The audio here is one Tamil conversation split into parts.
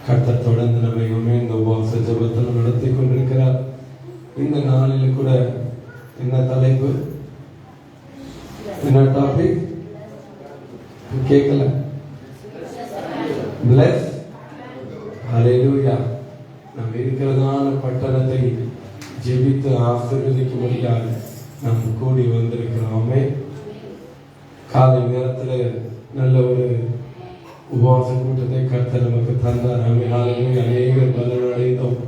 கர்த்தர் தொடர்ந்து நம்மையுமே இந்த உபவாச ஜெபத்தில் நடத்தி கொண்டிருக்கிறார். இந்த நாளில் கூட என்ன தலைப்பு, என்ன டாபிக் கேட்கல? Bless. Hallelujah. நாம் இருக்கிறதான பட்டணத்தை ஜெபித்து ஆசீர்வதிக்கும்படியாக நாம் கூடி வந்திருக்கிறோமே. காலை நேரத்தில் நல்ல ஒரு உபவாச கூட்டத்தை கர்த்தர் நமக்கு தந்தார். அநேகர் பலனடைந்தோம்.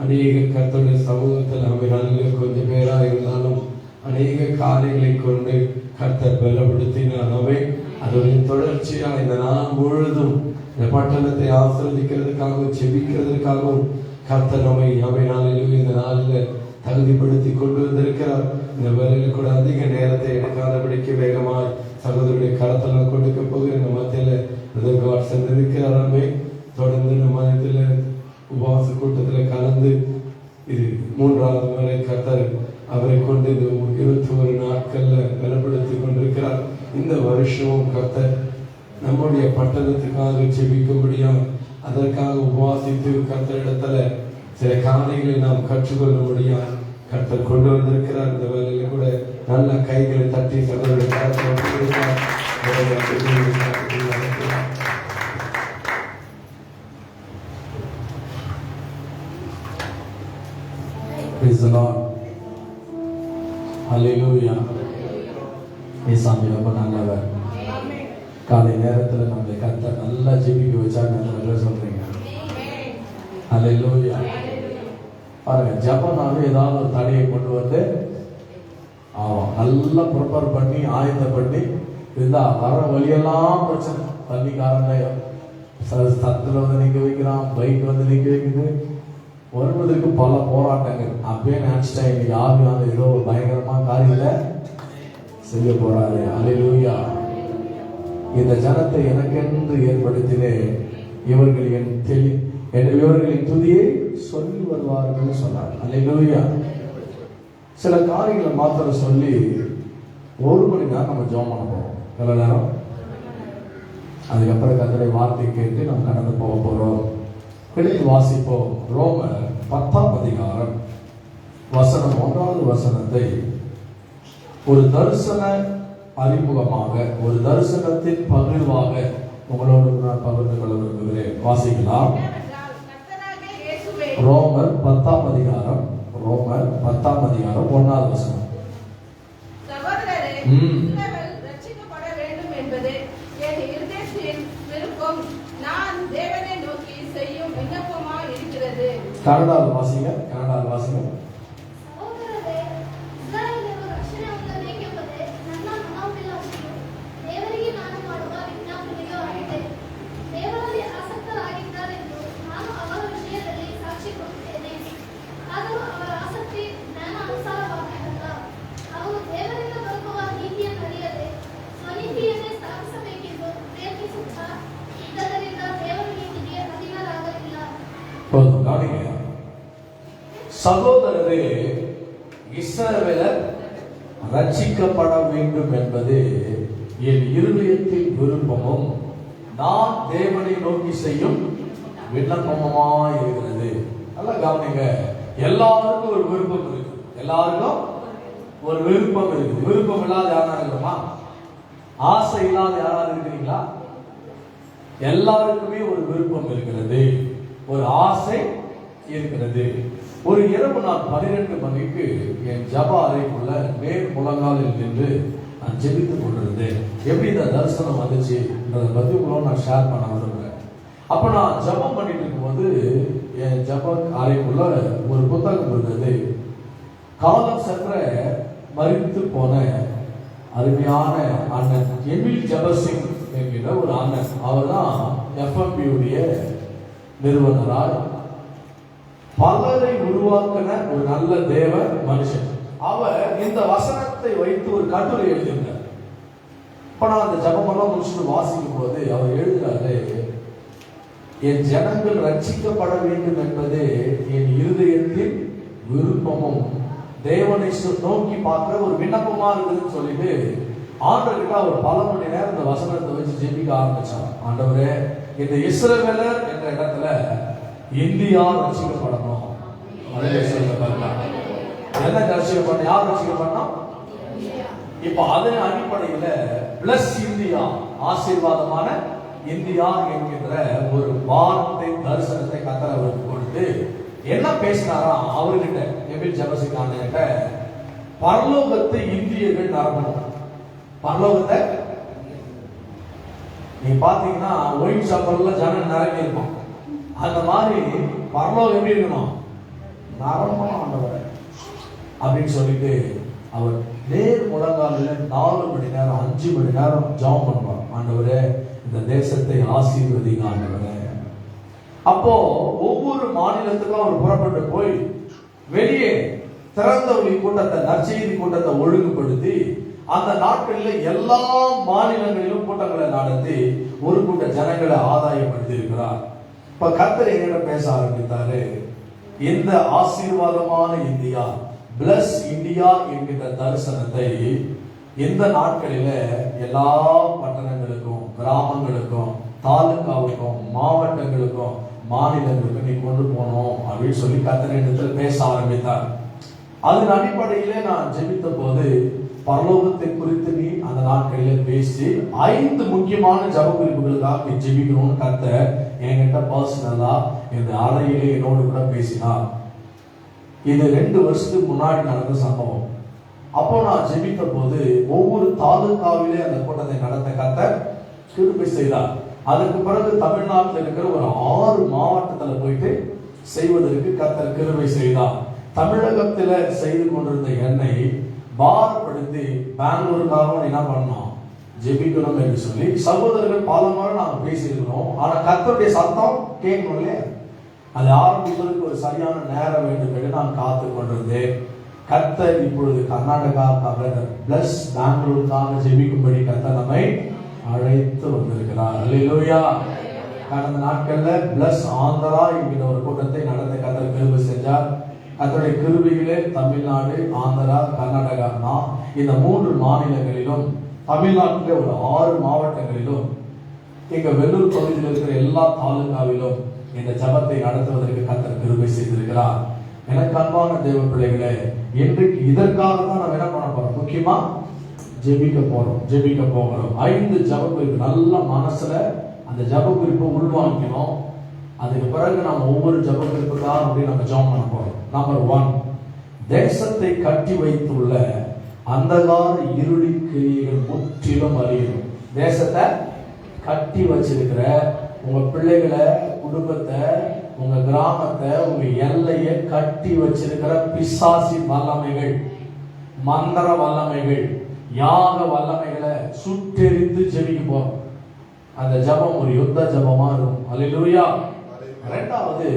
அநேக கர்த்தருடைய சமூகத்தில் அவைகளில் கொஞ்சம் பேராக இருந்தாலும் அநேக காரியங்களை கொண்டு கர்த்தர் பலப்படுத்தினார். அதோடைய தொடர்ச்சியாக இந்த நாள் முழுதும் இந்த பட்டணத்தை ஆசீர்வதிக்கிறதுக்காகவும் செபிக்கிறதுக்காகவும் கர்த்தர் அவைகளிலும் இந்த நாளில் தகுதிப்படுத்தி கொண்டு வந்திருக்கிறார். இந்த வேலையில் கூட அதிக நேரத்தை எடுக்காதபடிக்கு வேகமாய் சகோதரருடைய கரத்தெல்லாம் கொடுக்க போகிற இந்த மத்தியில் சென்றிருக்கிறாரமே. தொடர்ந்து இந்த மதத்தில் உபவாச கூட்டத்தில் கலந்து இது 3வது முறை கர்த்தர் அவரை கொண்டு இந்த 21 நாட்கள்ல பலப்படுத்தி கொண்டிருக்கிறார். இந்த வருஷமும் கர்த்தர் நம்முடைய பட்டணத்துக்காக செபிக்கும்படியும் அதற்காக உபவாசித்து கர்த்தரிடத்துல சில காரியங்களை நாம் கற்றுக்கொள்ள முடியும் கர்த்தர் கொண்டு வந்திருக்கிறார். இந்த வேலையில கூட நல்ல கைகளை தட்டி சகோதரர்கள் ரொம்ப நல்லவர். காலை நேரத்தில் நம்மளை கர்த்தர் நல்லா ஜெபிக்க வச்சா நல்ல சொல்றீங்க. ஹல்லேலூயா. பாருங்க, ஜபம்னாலே ஏதாவது ஒரு தடையை கொண்டு வந்து நல்லா ப்ரிப்பேர் பண்ணி ஆயத்தம் பண்ணி இருந்தா வர வழியெல்லாம் பிரச்சனை. தண்ணிக்காரன் சத்துல வந்து நிக்க வைக்கிறான், பைக் வந்து நிக்க வைக்குது, வருவதற்கு பல போராட்டங்கள். அப்பயே நினைச்சிட்டேன் இன்னைக்கு ஆவியான ஏதோ ஒரு பயங்கரமா காரியத்தை செய்ய போறாரு. ஹல்லேலூயா. இந்த ஜனத்தை எனக்கென்று ஏற்படுத்தினேன், இவர்களின் துதியை சொல்லி வருவார்கள் சொன்னார். ஹல்லேலூயா. சில காரியங்களை மாத்திரம் சொல்லி 1 மணி நேரம் நம்ம ஜெபம் பண்ண போறோம். எவ்வளவு நேரம்? அதுக்கப்புறம் கர்த்தருடைய வார்த்தை கேட்டு நம்ம கடந்து போக போறோம். எடுத்து வாசிப்போம். ரோமர் 10ஆம் அதிகாரம் வசனம் 1வது வசனத்தை ஒரு தரிசன அறிமுகமாக, ஒரு தரிசனத்தின் பகிர்வாக உங்களோடு நான் பகிர்ந்து கொள்ள விரும்புகிறேன். வாசிக்கலாம். ரோமர் 10ஆம் அதிகாரம் 1வது வசனம். கனடாவில் வாசிங்க. சகோதரரே, இஸ்ரவேலர் ரட்சிக்கப்பட வேண்டும் என்பது என் இருதயத்தின் விருப்பமும் நான் தேவனை நோக்கி செய்யும் விண்ணப்பமாய் இருக்கிறது. நல்லா கவனிங்க. எல்லாருக்கும் ஒரு விருப்பம் இருக்கு. விருப்பம் இல்லாத யாரா இருக்குமா? ஆசை இல்லாத யாராவது இருக்கிறீங்களா? எல்லாருக்குமே ஒரு விருப்பம் இருக்கிறது, ஒரு ஆசை இருக்கிறது. ஒரு இரவு நான் 12 மணிக்கு என் ஜப அறைக்குள்ள மேல் முழங்காலில் நின்று நான் ஜெபித்துக் கொண்டிருந்தேன். எப்படி இந்த தரிசனம் வந்துச்சு பத்தி உங்களோட நான் ஷேர் பண்ண விரும்புகிறேன். அப்ப நான் ஜபம் பண்ணிட்டு இருக்கும்போது என் ஜப அறைக்குள்ள ஒரு புத்தகம் இருந்தது. காலம் சென்ற மரித்து போன அருமையான அண்ணன் எமில் ஜபசிங் என்கிற ஒரு அண்ணன். அவர் தான் FMBுடைய நிறுவனராய் பலரை உருவாக்கின ஒரு நல்ல தேவ மனுஷன். அவர் இந்த வசனத்தை வைத்து ஒரு கட்டுரை எழுதினார். இப்ப நான் அந்த ஜபமெல்லாம் முடிச்சுட்டு வாசிக்கும் போது அவர் எழுதுறாரு, என் ஜனங்கள் ரட்சிக்கப்பட வேண்டும் என்பது என் இருதயத்தின் விருப்பமும் தேவனை நோக்கி பார்க்கிற ஒரு விண்ணப்பமா இருக்குதுன்னு சொல்லிட்டு ஆண்டவர்கிட்ட அவர் பல மணி நேரம் இந்த வசனத்தை வச்சு ஜெபிக்க ஆரம்பிச்சார். ஆண்டவரே, இந்த இஸ்ரவேலர் என்ற இடத்துல இந்தியா ரட்சிக்கப்படணும். என்ன ரட்சிக்கப்படணும்? யார் ரட்சிக்கப்படணும்? இப்ப அதன் அடிப்படையில பிளஸ் இந்தியா, ஆசீர்வாதமான இந்தியா என்கின்ற ஒரு வார்த்தை தரிசனத்தை கர்த்தர் அவருக்கு கொடுத்து என்ன பேசினாரா அவர்கிட்ட, எபில் ஜெபசிக்கான பரலோகத்தை இந்தியர்கள் நரம்பணும். பரலோகத்தை நீங்க பாத்தீங்கன்னா ஒயின் ஷாப்பர்ல ஜனம் நிரம்பி இருக்கும். அந்த மாதிரி பரலோகம் எப்படி இருக்கணும், நரம்பணும் ஆண்டவர் அப்படின்னு சொல்லிட்டு அவர் நேர் முழங்காலில் 4 மணி நேரம் 5 மணி நேரம் ஜெபம் பண்ணுவார். ஆண்டவரே இந்த தேசத்தை ஆசீர்வதிங்க ஆண்டவரே. அப்போ ஒவ்வொரு மாநிலத்துக்கும் அவர் புறப்பட்டு போய் வெளியே திறந்த ஒளி கூட்டத்தை, நற்செய்தி கூட்டத்தை ஒழுங்குபடுத்தி அந்த நாட்களில் எல்லா மாநிலங்களிலும் கூட்டங்களை நடத்தி ஒரு கூட்ட ஜனங்களை ஆதாயப்படுத்தி இருக்கிறார். இப்ப கர்த்தர் எங்கிட்ட பேச ஆரம்பித்தாரு. இந்த ஆசீர்வாதமான இந்தியா, பிளஸ் இந்தியா என்கிற தரிசனத்தை இந்த நாட்களில எல்லா பட்டணங்களுக்கும், கிராமங்களுக்கும், தாலுகாவுக்கும், மாவட்டங்களுக்கும், மாநிலங்களுக்கும் நீ கொண்டு போனோம் அப்படின்னு சொல்லி கர்த்தர் இடத்தில் பேச ஆரம்பித்தார். அதன் அடிப்படையிலே நான் ஜெபித்த போது பரலோகத்தை குறித்து நீ அந்த நாட்களிலே பேசி 5 முக்கியமான ஜெப குறிப்புகளுக்காக நீ ஜெபிக்கணும்னு கர்த்தர் என்கிட்ட பர்சனலா இந்த அறையிலே என்னோடு கூட பேசினார். இது 2 வருஷத்துக்கு முன்னாடி நடந்த சம்பவம். அப்போ நான் ஜெபித்த போது ஒவ்வொரு தாலுகாவிலே அந்த கூட்டத்தை நடத்த கர்த்தர் கிருபை செய்தார். அதுக்கு பிறகு தமிழ்நாட்டில் இருக்கிற ஒரு 6 மாவட்டத்தில் போயிட்டு செய்வதற்கு கர்த்தர் கிருபை செய்தார். தமிழகத்துல செய்து கொண்டிருந்த என்னை பாரப்படுத்தி பெங்களூருக்காக என்ன பண்ணோம், ஜெபிக்கணும் என்று சொல்லி சகோதரர்கள் பல முறை நாங்க பேசியிருக்கிறோம். ஆனா கர்த்தருடைய சத்தம் கேட்கணும் இல்லையா, அது ஆரம்பிப்பதற்கு ஒரு சரியான நேரம் வேண்டும் என்று நான் காத்து கொண்டிருந்தேன். கர்த்தர் இப்பொழுது கர்நாடகாவுக்காக பிளஸ் பெங்களூருக்காக ஜெபிக்கும்படி கர்த்தர் நம்மை அழைத்து வந்திருக்கிறார். அல்லேலூயா. கடந்த நாட்கள்ல பிளஸ் ஆந்திரா என்கிற ஒரு கூட்டத்தை நடத்த கர்த்தர் கிருபை செஞ்சார். அதனுடைய கிருபையிலே தமிழ்நாடு, ஆந்திரா, கர்நாடகா இந்த 3 மாநிலங்களிலும், தமிழ்நாட்டிலே ஒரு 6 மாவட்டங்களிலும், எங்க வெள்ளூர் பகுதியில் இருக்கிற எல்லா தாலுகாவிலும் இந்த ஜபத்தை நடத்துவதற்கு கர்த்தர் கிருபை செய்திருக்கிறார். எனக்கு அன்பான தேவ பிள்ளைகளே, இன்றைக்கு இதற்காக தான் நம்ம என்ன பண்ண போறோம், முக்கியமா ஜெபிக்க போகிறோம். 5 ஜப குறிப்பு நல்ல மனசுல அந்த ஜப குறிப்பை உள்வாங்கிக்கணும். அதுக்கு பிறகு நம்ம ஒவ்வொரு ஜப குறிப்புக்காக அப்படி நம்ம ஜெபம் பண்ண போறோம். நம்பர் 1, தேசத்தை கட்டி வைத்துள்ள அந்தகார இருளின் கிரியைகள் முற்றிலும் அழியணும். தேசத்தை கட்டி வச்சிருக்கிற உங்க பிள்ளைகளை, குடும்பத்தை, உங்க கிராமத்தை, உங்க எல்லையை கட்டி வச்சிருக்கிற பிசாசி வல்லமைகள், மந்திர வல்லமைகள், யாக வல்லமைகளை சுட்டெரித்து ஜெபிக்க போறோம். அந்த ஜபம் ஒரு யுத்த ஜபமா இருக்கும். அல்லேலூயா. 2வது,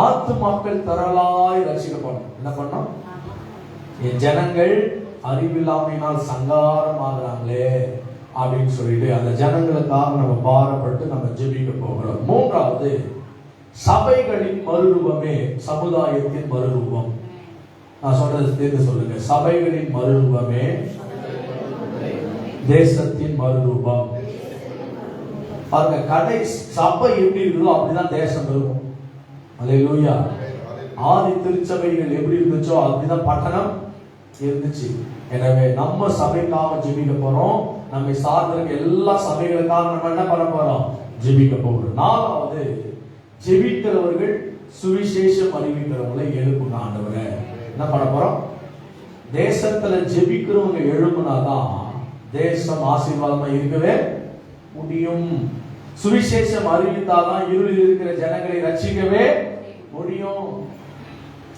ஆத்துமாக்கள் திரளாய் ரட்சிக்கப்படும். என்ன பண்ணோம், என் ஜனங்கள் அறிவில்லாமையினால் சங்காரம் ஆகுறாங்களே அப்படின்னு சொல்லிட்டு அந்த ஜனங்களுக்காக நம்ம பாரப்பட்டு நம்ம ஜெபிக்க போகிறோம். 3வது, சபைகளின் மறுரூபமே சமுதாயத்தின் மறுரூபம். நான் சொல்றது தெரிந்து சொல்லுங்க. சபைகளின் மறுரூபமே தேசத்தின் மறுரூபம். பாருங்க, கடை சபை எப்படி இருக்குதோ அப்படிதான் தேசம் இருக்கும். அல்லேலூயா. ஆதி திருச்சபைகள் எப்படி இருந்துச்சோ அப்படிதான் பட்டணம் இருந்துச்சு. எனவே நம்ம சபைக்காக ஜெபிக்க போறோம். நம்மை சார்ந்திருக்க எல்லா சபைகளுக்காக நம்ம என்ன பண்ண போறோம், ஜெபிக்க போறோம். 4வது, ஜெபிக்கிறவர்கள் சுவிசேஷம் அறிவிக்கிறவங்களை எழுப்புங்க ஆண்டவரே. என்ன பண்ண போறோம், தேசத்துல ஜெபிக்கிறவங்க எழுப்புனாதான் தேசம் ஆசீர்வாதமா இருக்கவே முடியும். சுவிசேஷம் அறிவித்தாதான் இருளில் இருக்கிற ஜனங்களை ரட்சிக்கவே முடியும்.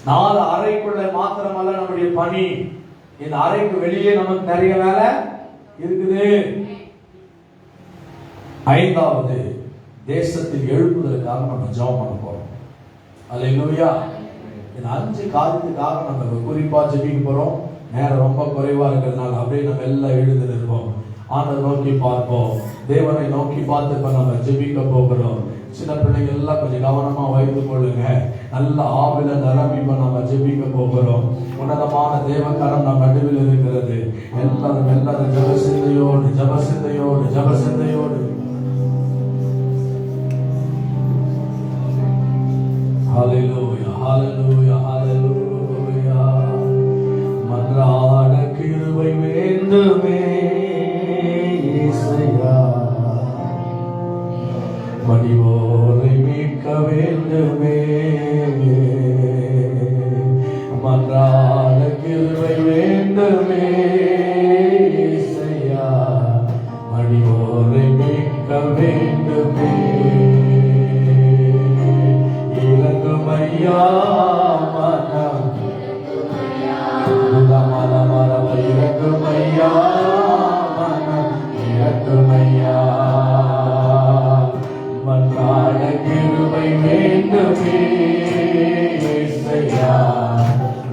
4 அறைக்குள்ள மாத்திரமல்ல நம்முடைய பணி, இந்த அறைக்கு வெளியே நமக்கு நிறைய வேலை இருக்குது. 5வது, தேசத்தில் எழுப்புதலுக்காக நம்ம ஜெபம் பண்ண போறோம். அல்லேலூயா. இந்த 5 காரியத்துக்காக நம்ம குறிப்பா ஜெபிக்க போறோம். நேரம் ரொம்ப குறைவா இருக்கிறதுனால அப்படியே நம்ம எல்லாம் எழுந்து நிற்போம். ஆண்டவரை நோக்கி பார்ப்போம். தேவனை நோக்கி பார்த்து இப்ப நம்ம ஜெபிக்க போகிறோம். சின்ன பிள்ளைங்க எல்லாம் கொஞ்சம் கவனமா வைத்துக் கொள்ளுங்க. நல்ல ஆவில நிரம்பி நம்ம ஜெபிக்க போகிறோம். உன்னதமான தேவக்கரம் நம்ம நடுவில் இருக்கிறது. எல்லாரும் ஜபசிந்தையோடு ஹல்லேலூயா, ஹல்லேலூயா, ஹல்லேலூயா. மன்றாட கிருபை வேண்டுமே இயேசுயா, மடிவோரை மீட்க வேண்டுமே ஐயா மனம் இறக்கும் ஐயா மனம் இறக்கும் ஐயா மன்றாட கிருபை வேண்டுமே இயேசையா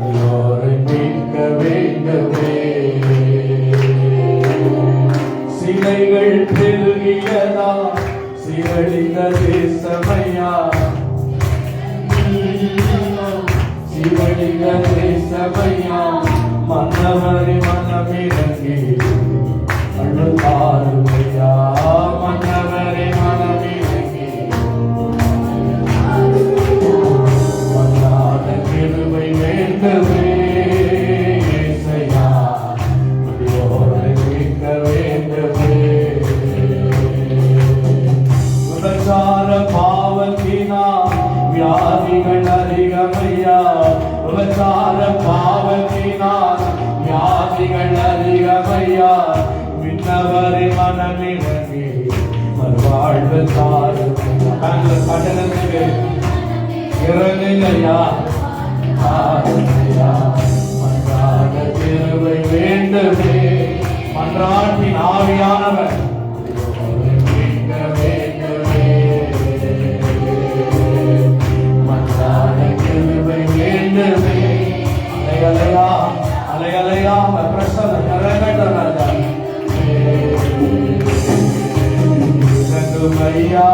எல்லோரை மீட்க வேண்டுமே சிலைகள் பெருகியதா சிவழிந்த தேசமையா சிவழிந்த தேசமையா மன்னவரை மனமிறங்கி அழுதாருமையா மன்னவரை மனமிறங்கி மன்னாத கிருபை வேண்டுமே இயேசையா எல்லோரை மீட்க வேண்டுமே விபச்சார பாவத்தினால் வியாதிகள் அதிகமையா விபச்சார பாவத்தினால் வியாதிகள் அதிகமையா விண்ணவரை மனமிறங்கி மறுவாழ்வு கடனுக்கு இறங்குகையா ஆறுமையா மன்றாட திருவை வேண்டுமே மன்றாட்டின் ஆவியானவர் அலையலையா பிரசன்ன ஐயா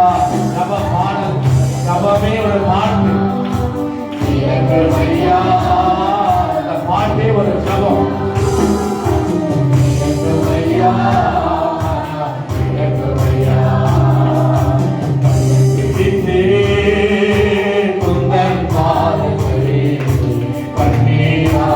ஜப பாடல் ஜபமே ஒரு பாட்டு ஐயா அந்த பாட்டே ஒரு ஜபம் ஐயா குந்தன் பாதங்களே பன்னீரா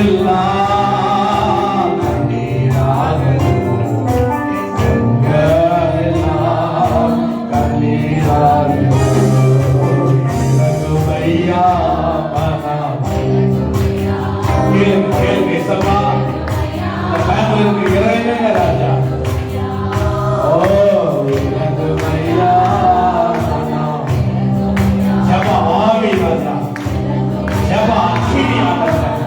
எல்லாம் கண்ணீராக ராஜா ஜப ஆவி ராஜா ஜப அக்கினி ஆண்டவர்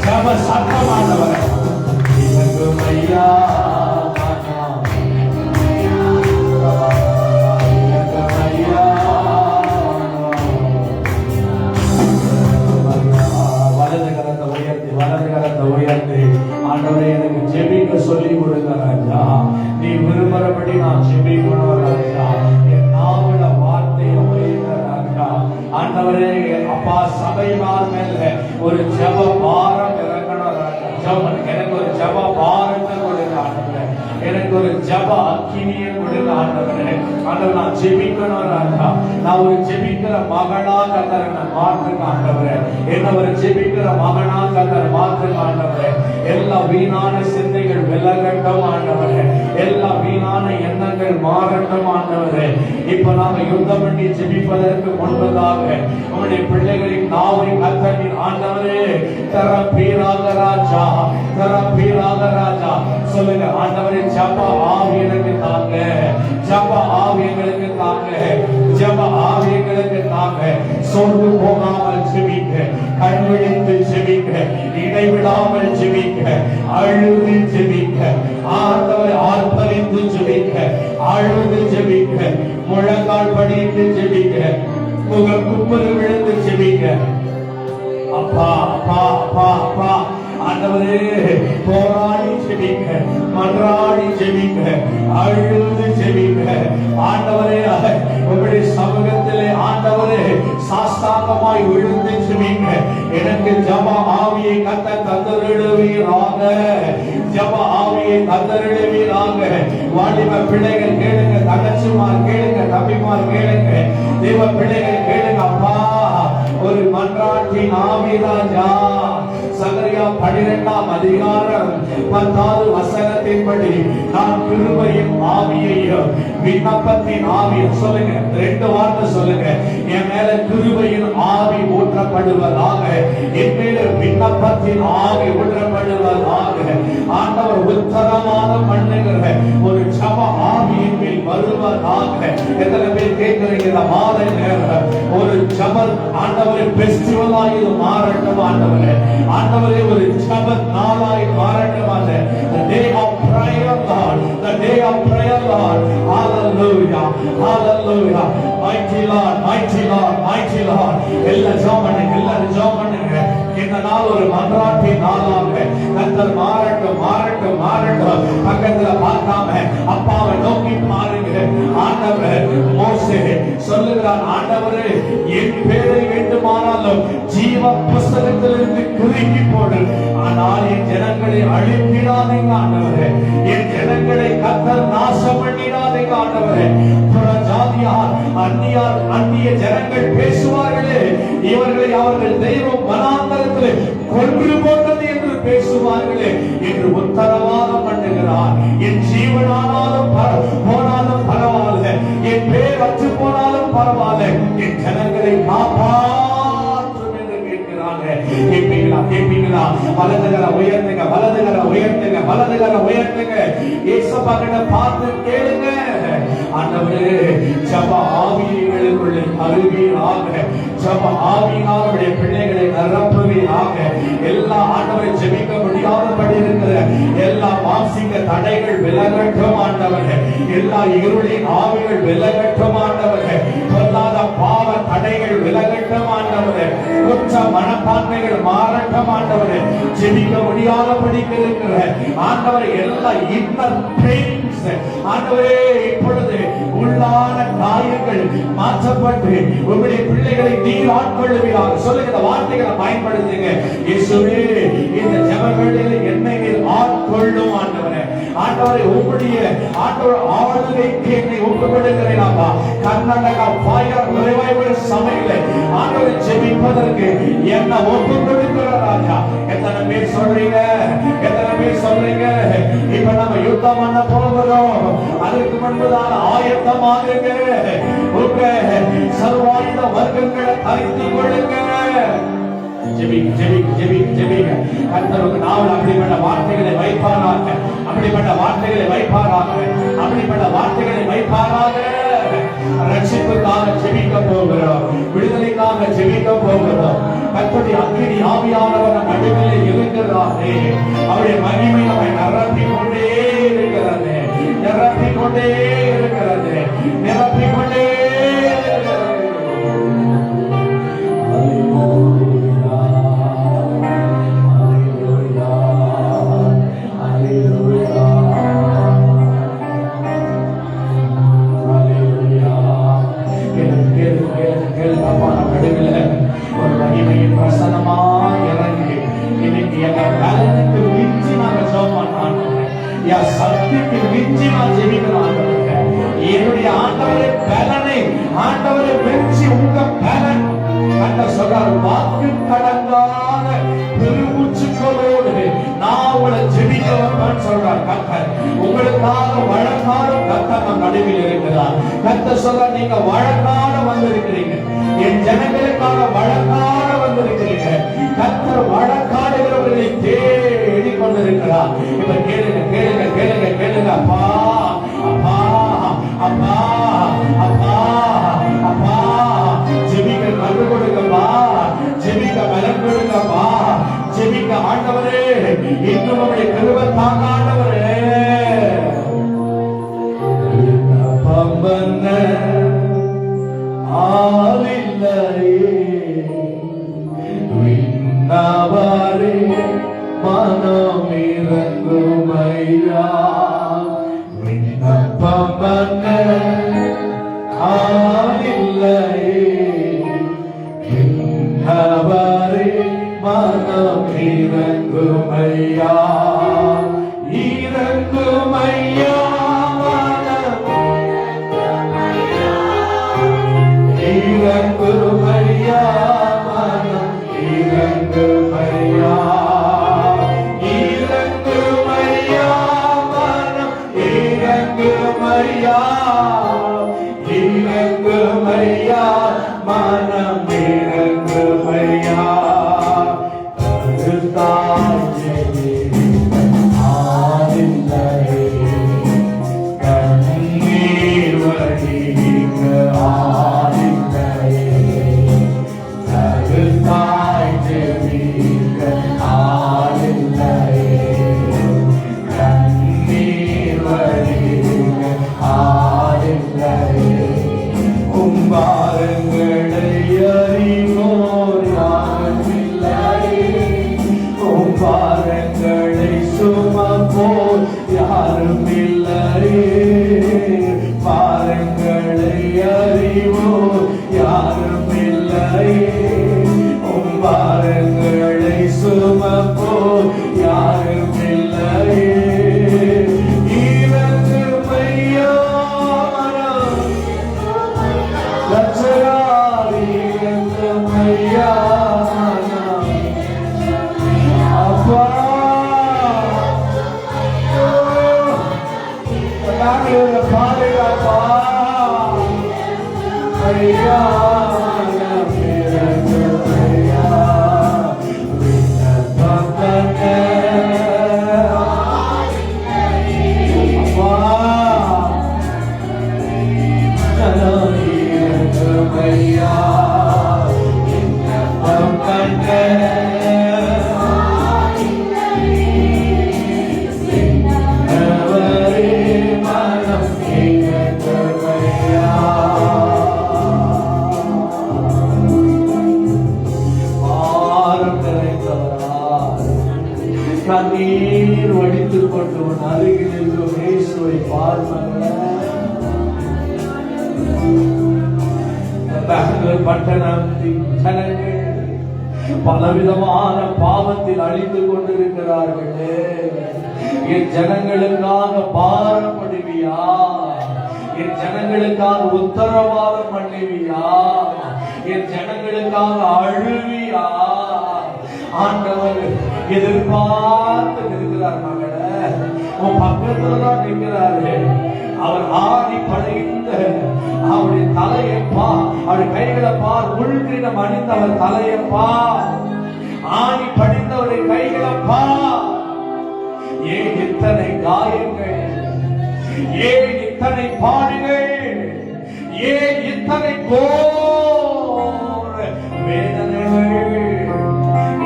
ஜப சத்தமானவர் ஐயா வலது கரத்தை உயர்த்தி ஆண்டவரே எனக்கு ஜெபிக்க சொல்லி கொடுங்க ராஜா நீ விரும்புறபடி நான் ஜெபிக்கணும் ராஜா என் நாவில வார்த்தையை உயர்த்த ராஜா ஆண்டவரே அப்பா சபையார் மேல ஒரு ஜெப பாரம் இறங்கணும் ராஜா எனக்கு ஒரு ஜெப பாரத்தை கொடுங்க ஆண்டவரே எனக்கு ஒரு ஜெப அக்கினியை கொடுங்க ஆண்டவரே ஆண்டவர் நான் ஜெபிக்கணும் ராஜா நான் ஒரு ஜெபிக்கிற மகனா கத்தர் என்ன மாற்றுங்க ஆண்டவரே என்ன ஒரு ஜெபிக்கிற மகனா கத்தர் மாற்றுங்க ஆண்டவரே எல்லா வீணான சிந்தைகள் விலகட்டும் ஆண்டவரே எல்லா வீணான எண்ணங்கள் மாறட்டும் ஆண்டவரே இப்ப நாம யுத்தம் பண்ணி ஜெபிப்பதற்கு முன்பதாக உங்களுடைய பிள்ளைகளின் நாவை கத்தரின் ஆண்டவரே தரப்பீராக ராஜா தரப்பீராக ராஜா சொல்லுங்க ஆண்டவரே ஜப ஆவி எனக்கு தாங்க ஜப ஆவி எங்களுக்கு தாங்க ஜப ஆவி எங்களுக்கு தாங்க சோர்ந்து போகாமல் ஜெபிக்க கண்விழித்து ஜெபிக்க இடைவிடாமல் ஜெபிக்க அழுது ஜெபிக்க ஆண்டவரை ஆர்ப்பரித்து ஜெபிக்க அழுது ஜெபிக்க முழங்கால் படித்து ஜெபிக்க முக குப்புறு விழுந்து ஜெபிக்க அப்பா அப்பா அப்பா அப்பா ஆண்டவரே போராடி ஜெபிக்க மன்றாடி ஜெபிக்க அழுது ஜெபிக்க ஆண்டவரே உங்களுடைய சமூகத்திலே ஆண்டவரே சாஸ்தாங்கமாய் விழுந்து ஜெபிக்க எனக்கு ஜப ஆவியை கத்த தந்தருளுவீராக ஜப ஆவியை தந்தருளுவீராக. வாலிப பிள்ளைகள் கேளுங்க, தங்கச்சிமார் கேளுங்க, தம்பிமார் கேளுங்க, தேவ பிள்ளைகள் கேளுங்க. அப்பா, ஒரு மன்றாட்டின் ஆவிராஜா சகரியா 12ஆம் அதிகாரம் 10வது வசனத்தின்படி நான் கிருபையின் ஆவியையும் விண்ணப்பத்தின் ஆவியும் சொல்லுங்க, 2 வார்த்தை சொல்லுங்க. என் மேல கிருபையின் ஆவி ஊற்றப்படுவதாக, என் மேல விண்ணப்பத்தின் ஆவி ஊற்றப்படுவதாக. ஆண்டவர் உத்தரவாதம் பண்ணுகிற ஒரு ஜப ஆவியின் மேல் வருவதாக. எத்தனை பேர் கேட்கிறீங்க? இந்த மாத நேரம் ஒரு ஜப ஆண்டவரே பெஸ்டிவலாய் இது மாறட்டும் ஆண்டவரே. ஆண்டவரே ஒரு ஜப நாளாய் மாறட்டும். The day of prayer, Lord. The day of prayer, Lord. Hallelujah. Hallelujah. Mighty Lord, mighty Lord, mighty Lord. எல்லாரும் ஜெபம் பண்ணுங்க. இந்த நாள் ஒரு மன்றாட்டின் நாளாக கர்த்தர் மாறட்டும், மாறட்டும், மாறட்டும். பக்கத்துல பார்க்காம அப்பாவை நோக்கி பாருங்க. ஆண்டவர் மோசே சொல்லுகிறார், ஆண்டவரே என் பேரை வேண்டுமானாலும் ஜீவ புஸ்தகத்திலிருந்து குறுக்கி போடு, ஆனால் என் ஜனங்களை அழிப்பிடாதீங்க ஆண்டவரே. என் ஜனங்களை கர்த்தர் நாசம் பண்ணிடாதீங்க ஆண்டவரே. புறஜாதியார் அந்நிய ஜனங்கள் பேசுவார்களே, இவர்களை அவர்கள் தெய்வம் வனாந்தரத்திலே கொன்று போட்டது என்று பேசுவார்களே என்று உத்தரவாதம் பண்ணுகிறார். என் ஜீவனானாலும் போனாலும் பரவாயில்ல, என் பேர் அற்று போனாலும் பரவாயில்ல, என் ஜனங்களை காப்பாற்றும் என்று கேட்கிறாங்க. கேட்பீங்களா? வலதுகர உயர்த்துங்க, வலதுகர உயர்த்துங்க, வலதுகர உயர்த்துங்க. ஏசப்பா கிட்ட பார்த்து கேளுங்க. ஆண்டவரே, ஜப ஆவியங்களுக்குள்ளே அருவீராக, ஜப ஆவியினாலுடைய பிள்ளைகளை நிரப்புவீராக. எல்லா ஆண்டவரை ஜெபிக்க முடியாதபடி இருக்கிற எல்லா மாம்சீக தடைகள் விலகட்டும் ஆண்டவரே. எல்லா இருளின் ஆவிகள் விலகட்டும் ஆண்டவரே. பொல்லாத பாவ தடைகள் விலகட்டும் ஆண்டவரே. குற்ற மனப்பான்மைகள் மாறட்டும் ஆண்டவரே. ஜெபிக்க முடியாதபடி இருக்கிற ஆண்டவரை எல்லா இன்னர் பெயின்ஸ் ஆண்டவரே இப்பொழுது உள்ளான காயங்கள் மாற்றப்பட்டு உங்களுடைய பிள்ளைகளை நீர் ஆட்கொள்ளுவீராக. சொல்லுங்க, இந்த வார்த்தைகளை பயன்படுத்துங்க. இயேசுவே, இந்த ஜெபங்களில் என்னை நீர் ஆட்கொள்ளும் ஆண்டவரே. ஆண்டவரே, உங்களுடைய ஆண்டவர் ஆளுகைக்கு என்னை ஒப்புக்கொடுக்கிறேன் அப்பா. கர்நாடகா ஃபயர் ரிவைவல் சபையிலே ஆண்டவரை ஜெபிப்பதற்கு என்ன ஒப்புக்கொடுக்கிற ராஜா. எத்தனை பேர் சொல்றீங்க? எத்தனை பேர் சொல்றீங்க? இப்ப நம்ம யுத்தம் பண்ண போகிறோம். அதற்கு முன்புதான் ஆயத்தமாகுங்க. உங்க சர்வாயுத வர்க்கங்களை தரித்துக் கொள்ளுங்க. கர்த்தருக்கு நாவல் அப்படிப்பட்ட வார்த்தைகளை வைப்பாராக, அப்படிப்பட்ட வார்த்தைகளை வைப்பாராக, அப்படிப்பட்ட வார்த்தைகளை வைப்பாராக. ரட்சிப்புக்காக ஜெபிக்க போகிறோம், விடுதலைக்காக ஜெபிக்க போகிறோம். கர்த்தருடைய அக்கினி ஆவியானவர் நடுவிலே இருக்கிறாரே, அவருடைய மகிமை நம்மை நிரப்பிக் கொண்டே இருக்கிறது, நிரப்பிக் கொண்டே இருக்கிறது, நிரப்பிக் கொண்டே இருக்கிறது. ஒரு மகிமையின் பிரசன்னமா இறங்கி இன்னைக்கு எங்க பலனுக்கு மிஞ்சி நாங்க ஜெபம் என் சக்திக்கு மிஞ்சி நான் ஜெபிக்கிறோம். என்னுடைய ஆண்டவரை பலனை ஆண்டவரை மிஞ்சி உங்க பலன் கண்ட சொல்றாரு. வாக்கு கடங்காத பெருமூச்சுக்களோடு நான் உங்களை ஜெபிக்க வைப்பேன்னு சொல்றார் கர்த்தர். உங்களுக்காக வழக்காட கர்த்தர் நம் நடுவில் இருக்கிறார். கர்த்தர் சொல்ற, நீங்க வழக்காட வந்திருக்கிறீங்க, என் ஜனங்களுக்காக வழக்காட வந்திருக்கிறீங்க. கர்த்தர் வழக்காடுகிறவர்களை தேடி கொண்டிருக்கிறார். இப்ப கேளுங்க, கேளுங்க, கேளுங்க, கேளுங்க. அப்பா, அப்பா, அப்பா, அப்பா, அப்பா, ஜெபிக்க கண்டு கொடுங்கப்பா, ஜெபிக்க பலன் கொடுங்கப்பா, ஜெபிக்க ஆண்டவரே இன்னும் உங்களுடைய கிருபை தாங்க ஆண்டவரே. பம்பன ஆலில்லையே விண்ணவரே மனமிரங்குமையா, ஐயா, இறங்கும் ஐயா, மனம் இறங்கும் ஐயா. கருத்தாயே ஆதில்லை, கண்ணீர் வடிக்க ஆதில்லை. கருத்தாய் ஜெபிக்க ஆதில்லை, கண்ணீர் வடிக்க ஆதில்லை. உம்பாரங்களை அறிவோர் யாரும் இல்லை, உம்பாரங்களை சுமப்போர் யாரும் இல்லை. பாரங்களை அறிவோர் யாரும் இல்லை, உம்பாரங்களை சுமப்போர் யாரும் இல்லை. இறங்கும் ஐயா, ரட்சகா, இறங்கும் ஐயா. அப்பா, நாங்கள் பாதுகாப்பா ஐயா, இறங்கும் ஐயா. விண்ணப்பம் பண்ண அப்பா, இறங்கும் ஐயா. விண்ணப்பம் பண்ண கண்ணீர் வடித்துக் கொண்டு உன் அருகில் இருக்கும் இயேசுவை பார்ப்பங்கள். பெங்களூர் பட்டணத்தின் ஜனங்கள் பலவிதமான பாவத்தில் அழித்துக் கொண்டிருக்கிறார்களே. என் ஜனங்களுக்காக பாரம் பண்ணுவியா? என் ஜனங்களுக்காக உத்தரவாதம் பண்ணுவியா? என் ஜனங்களுக்காக அழுவியா? ஆண்டவர் எதிர்பார்த்து இருக்கிறார் மகளே, உன் பக்கத்துல தான் நிற்கிறாரு. அவர் ஆதி படைந்த அவருடைய தலையை பார், அவருடைய கைகளை பார், உள்கிடம் அணிந்த அவர் தலையை பார், ஆணி படிந்தவருடைய கைகளை பார். ஏன் இத்தனை காயங்கள்? ஏன் இத்தனை பாடுகள்? ஏன் இத்தனை கோர வேதனைகள்?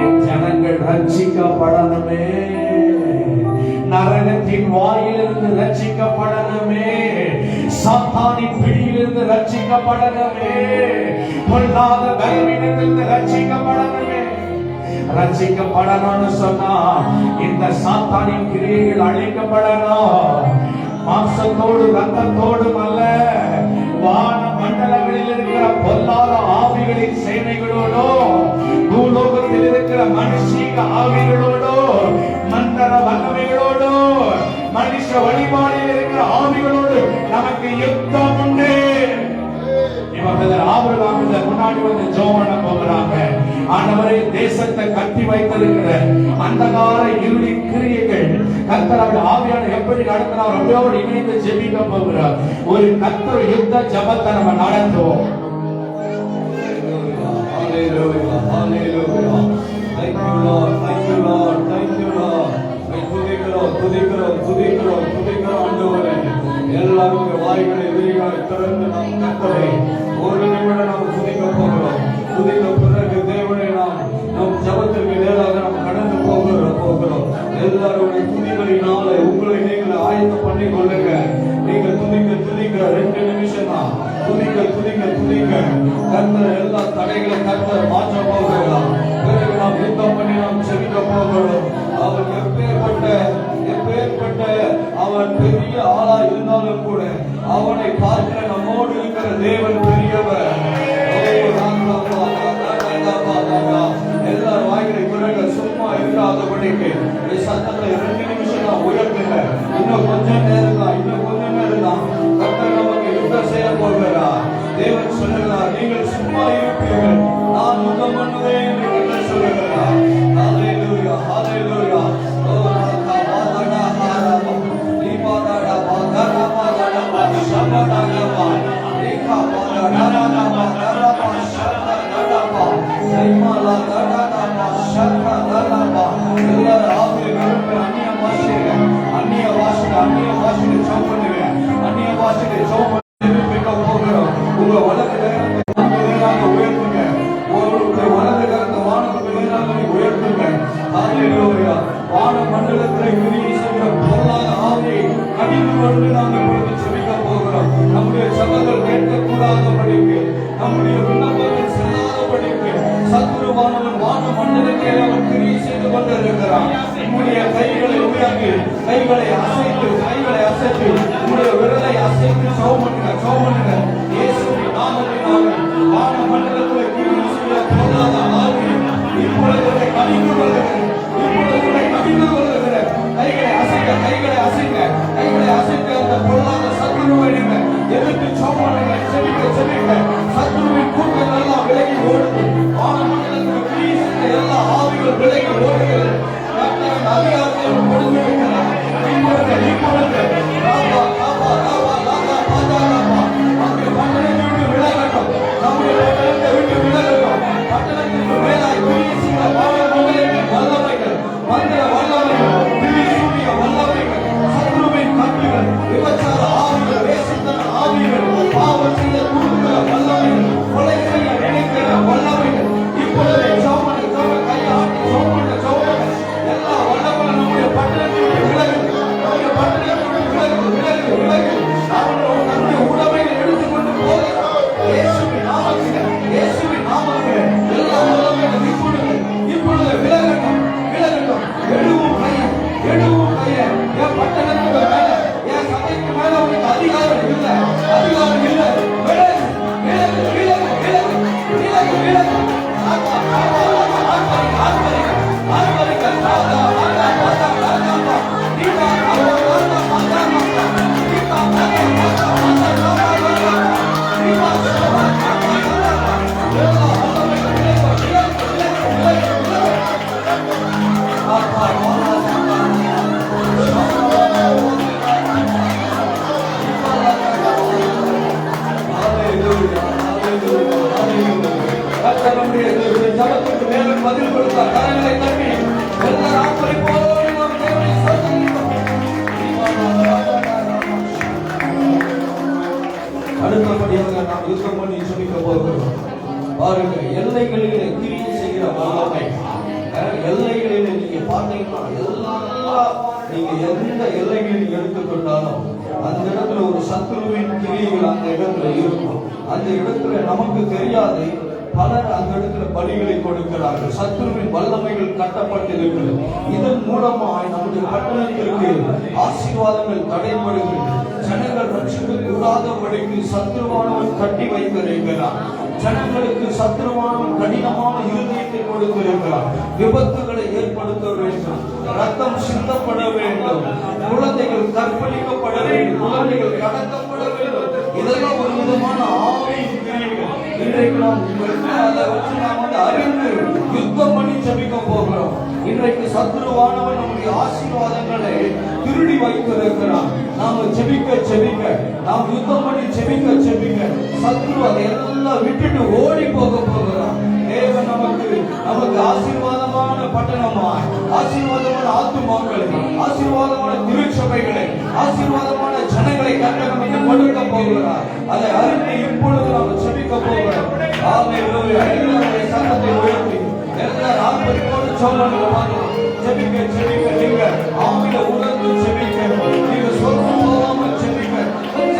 என் ஜனங்கள் ரட்சிக்கப்படணுமே, நரகத்தின் வாயிலிருந்து ரட்சிக்கப்படணுமே, சாத்தானின் பிடியிலிருந்து ரட்சிக்கப்படணுமே, பொல்லாத பலவீனத்திலிருந்து ரட்சிக்கப்படணுமே. ரட்சிக்கப்படணும்னு சொன்னா இந்த சாத்தானின் கிரியைகள் அழிக்கப்படணும். மாம்சத்தோடு ரத்தத்தோடும் அல்ல, வான மண்டலங்களில் இருக்கிற பொல்லாத ஆவிகளின் சேனைகளோடோ, பூலோகத்தில் இருக்கிற மனுஷீக ஆவிகளோடோ, மந்திர வல்லமைகளோடோ, மனுஷ வழிபாடில் இருக்கிற ஆவிகளோடு நமக்கு யுத்தம் உண்டு. இவர்கள் ஆபிரகாம் முன்னாடி வந்து ஜெபம் பண்ண போகிறாங்க. ஆண்டவரே, தேசத்தை கட்டி வைத்திருக்கிற அந்தகார இருளின் கிரியைகள் கர்த்தர் ஆவியான எப்படி நடத்தினார் அப்படியோடு இணைந்து ஜெபிக்க போகிறார். ஒரு கர்த்தர் யுத்த ஜெபத்தை நம்ம நடத்துவோம். Hallelujah, hallelujah. Thank you Lord, thank you Lord, thank you Lord. துதிக்கிறோம் ஆண்டவரே. எல்லாரும் வாய்களை விரிவாக திறந்து நாம் கர்த்தரை ஒரு நிமிடம் நாம் துதிக்க போகிறோம். துதிக்க பிறகு தேவனை நம் ஜபத்திற்கு நேராக நாம் கடந்து போகிறோம். எல்லாருடைய துதிகளினால உங்களை நீங்கள் ஆயத்தம் பண்ணி கொள்ளுங்க. நீங்கள் துதிக்க 2 நிமிஷம் தான். துதிக்க கர்த்தர் எல்லா தடைகளை கர்த்தர் மாற்ற போகிறார். பிறகு நாம் யுத்தம் பண்ணி நாம் செவிக்க போகிறோம். அவர் எப்பேற்பட்ட அவன் பெரிய ஆளா இருந்தாலும் கூட அவனை பார்க்கிற நம்மோடு இருக்கிற தேவன் பெரியவர். எல்லாரும் வாய்களை பிறகு சும்மா இல்லாதபடிக்கு சத்தத்தை 2 நிமிஷம் தான் உயர்த்துங்க. இன்னும் கொஞ்சம் நேரம் தான் கர்த்தர் நமக்கு யுத்தம் செய்ய போகிறார். தேவன் சொல்லுகிறார், நீங்கள் சும்மா இருப்பீர்கள், நான் யுத்தம் பண்ணுவேன் என்று கர்த்தர் சொல்லுகிறார். ஹalleluya, ஹalleluya. ஓ ராகா பாதடா ஹாரா நீ பாதடா பாதடா பாதடா ஜெபம் பண்ணுங்க. அந்நிய பாஷையிலே ஜெபம் பண்ணி ஜெபிக்க போகிறோம். உங்க வலது கரத்தை நேராக உயர்த்துங்க. உங்களுடைய வலது கரத்தை வானத்துக்கு நேராக உயர்த்துங்க. ஹல்லேலூயா. வான மண்டலத்திலே கிரியை செய்கிற பொல்லாத ஆவியை கடிந்து கொண்டு நாங்கள் இப்பொழுது ஜெபிக்க போகிறோம். நம்முடைய ஜெபங்கள் கேட்கக்கூடாதபடிக்கு, நம்முடைய விண்ணப்பங்கள் செல்லாதபடிக்கு சத்துருவானவன் வான மண்டலத்திலே அவன் கிரியை செய்து கொண்டிருக்கிறான். உங்களுடைய கைகளை உயர்த்தி, கைகளை அசைத்து உங்களுடைய விரலை அசைத்து ஜெபம் பண்ணுங்க. இயேசுவின் நாமத்தினாலே வான மண்டலத்திலே கிரியை செய்கிற பொல்லாத ஆவி இப்பொழுது கடிந்து கொள்கிறது. கைகளை அசைக்க அந்த பொல்லாத சத்துருவை எதிர்த்து செபிக்க சத்துருவின் கூட்டம் எல்லாம் விலகி ஓடுது. வானமண்டலத்தில் கிரியை செய்த எல்லா ஆவிகள் விலகி ஓடுகிறது. அதிகாரத்தை கொடுத்திருக்கிறார். விலகட்டும், நம்முடைய பட்டணத்தை விட்டு விலகட்டும். பட்டணத்திற்கு மேலாய் கிரியை செய்த வானமண்டலத்தின் வல்லமைகள், மந்திர வல்லமைகள், சூரிய வல்லமைகள், சத்ருவின் கட்டுகள், விபச்சார ஆவிகள், வேசித்தன ஆவிகள், பாவம் செய்ய தூண்டுகிற வல்லமைகள், கொலை செய்ய நினைக்கிற வல்லமைகள் இப்பொழுது கையாட்டி எல்லா வல்லமையும் நம்முடைய பட்டணத்திற்கு விலகு. நம்முடைய பட்டணத்திற்கு விலகு. அவனோட நம்முடைய உடமைகள் எடுத்துக்கொண்டு போகிறார். இயேசுவின் நாமத்திலே எல்லா வல்லமையும் இப்பொழுது விலகட்டும். எழுவும் கைய என் பட்டணத்துக்கு மேல, என் சபைக்கு மேல உனக்கு அதிகாரம் இல்லை. ஜபத்துக்கு மேலும் பதில் கொடுத்தார். கரங்களை தட்டி எல்லா ஆர்ப்பரிப்போடு நாம் தேவனை ஸ்தோத்திரிப்போம். அடுத்தபடியாக நாம் யுத்தம் பண்ணி ஜெபிக்க போகிறோம். பாருங்க, எல்லைகளிலே கிரியை செய்கிற வல்லமை. எல்லைகளிலே நீங்க பார்த்தீங்கன்னா நீங்க எந்த எல்லைகளில் எடுத்துக்கொண்டாலும் அந்த இடத்துல ஒரு சத்துருவின் கிரியைகள் அந்த இடத்துல இருக்கும். அந்த இடத்துல நமக்கு தெரியாது, பலர் அந்த இடத்துல பலிகளை கொடுக்கிறார்கள். சத்துருவின் வல்லமைகள் கட்டப்பட்டிருக்கிறது. இதன் மூலமாய் நம்முடைய பட்டணத்திற்கு ஆசீர்வாதங்கள் தடைபடுகிறது. ஜனங்கள் ரட்சிக்க கூடாதபடிக்கு சத்துருவானவன் கட்டி வைத்திருக்கிறான். ஜனங்களுக்கு சத்துருவானவன் கடினமான இருதயத்தை கொடுத்திருக்கிறான். விபத்துகளை ஏற்படுத்த வேண்டும், ரத்தம் சிந்தப்பட வேண்டும், குழந்தைகள் கற்பழிக்கப்பட வேண்டும், குழந்தைகள் கடத்தப்பட வேண்டும். இதெல்லாம் ஒரு விதமான ஆவியின் கிரியைகள். இன்றைக்கு நாம் அதை வச்சு நாம் அறிந்து யுத்தம் பண்ணி ஜெபிக்க போகிறோம். இன்றைக்கு சத்துருவானவன் நம்முடைய ஆசீர்வாதங்களை திருடி வைத்திருக்கிறான். நாம ஜெபிக்க நாம் யுத்தம் பண்ணி ஜெபிக்க சத்துரு அதை எல்லாம் விட்டுட்டு ஓடி போகிறான். தேவன் நமக்கு ஆசீர்வாதமான பட்டணமாய், ஆசீர்வாதமான ஆத்துமாக்களை, ஆசீர்வாதமான திருச்சபைகளை, ஆசீர்வாதமான ஜனங்களை கர்த்தர் நமக்கு கொடுக்க போகிறார். அதை அறிந்து இப்பொழுது நாம் ஜெபிக்க போகிறோம். ஹல்லேலூயா. எல்லாருடைய சத்தத்தை உயர்த்தி எல்லாரும் ஆர்ப்பரிப்போடு ஜெபிக்க நீங்க ஆவியில உணர்ந்து ஜெபிக்க, நீங்க சொல்லாம ஜெபிக்க. கொஞ்ச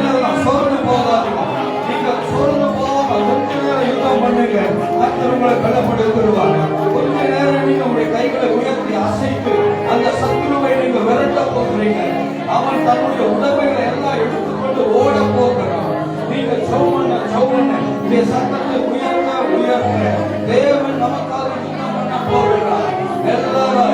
நேரம் சோர்ந்து போகாதீங்க. நீங்க சோர்ந்து போகாம கொஞ்ச நேரம் யுத்தம் பண்ணுங்க. கர்த்தர் உங்களை பலப்படுத்துவார். கொஞ்ச நேரம் நீங்க உங்களுடைய கைகளை உயர்த்தி அசைத்து அந்த சத்துருவை நீங்க விரட்ட போகிறீங்க. அவன் தன்னுடைய உடமைகளை எல்லாம் எடுத்துக்கொண்டு ஓட போகிறான். நீங்க சௌமன்ன இந்த சத்தத்தை உயர்த்த தேவன் நமக்காக யுத்தம் பண்ண போகிறார். எல்லாரும்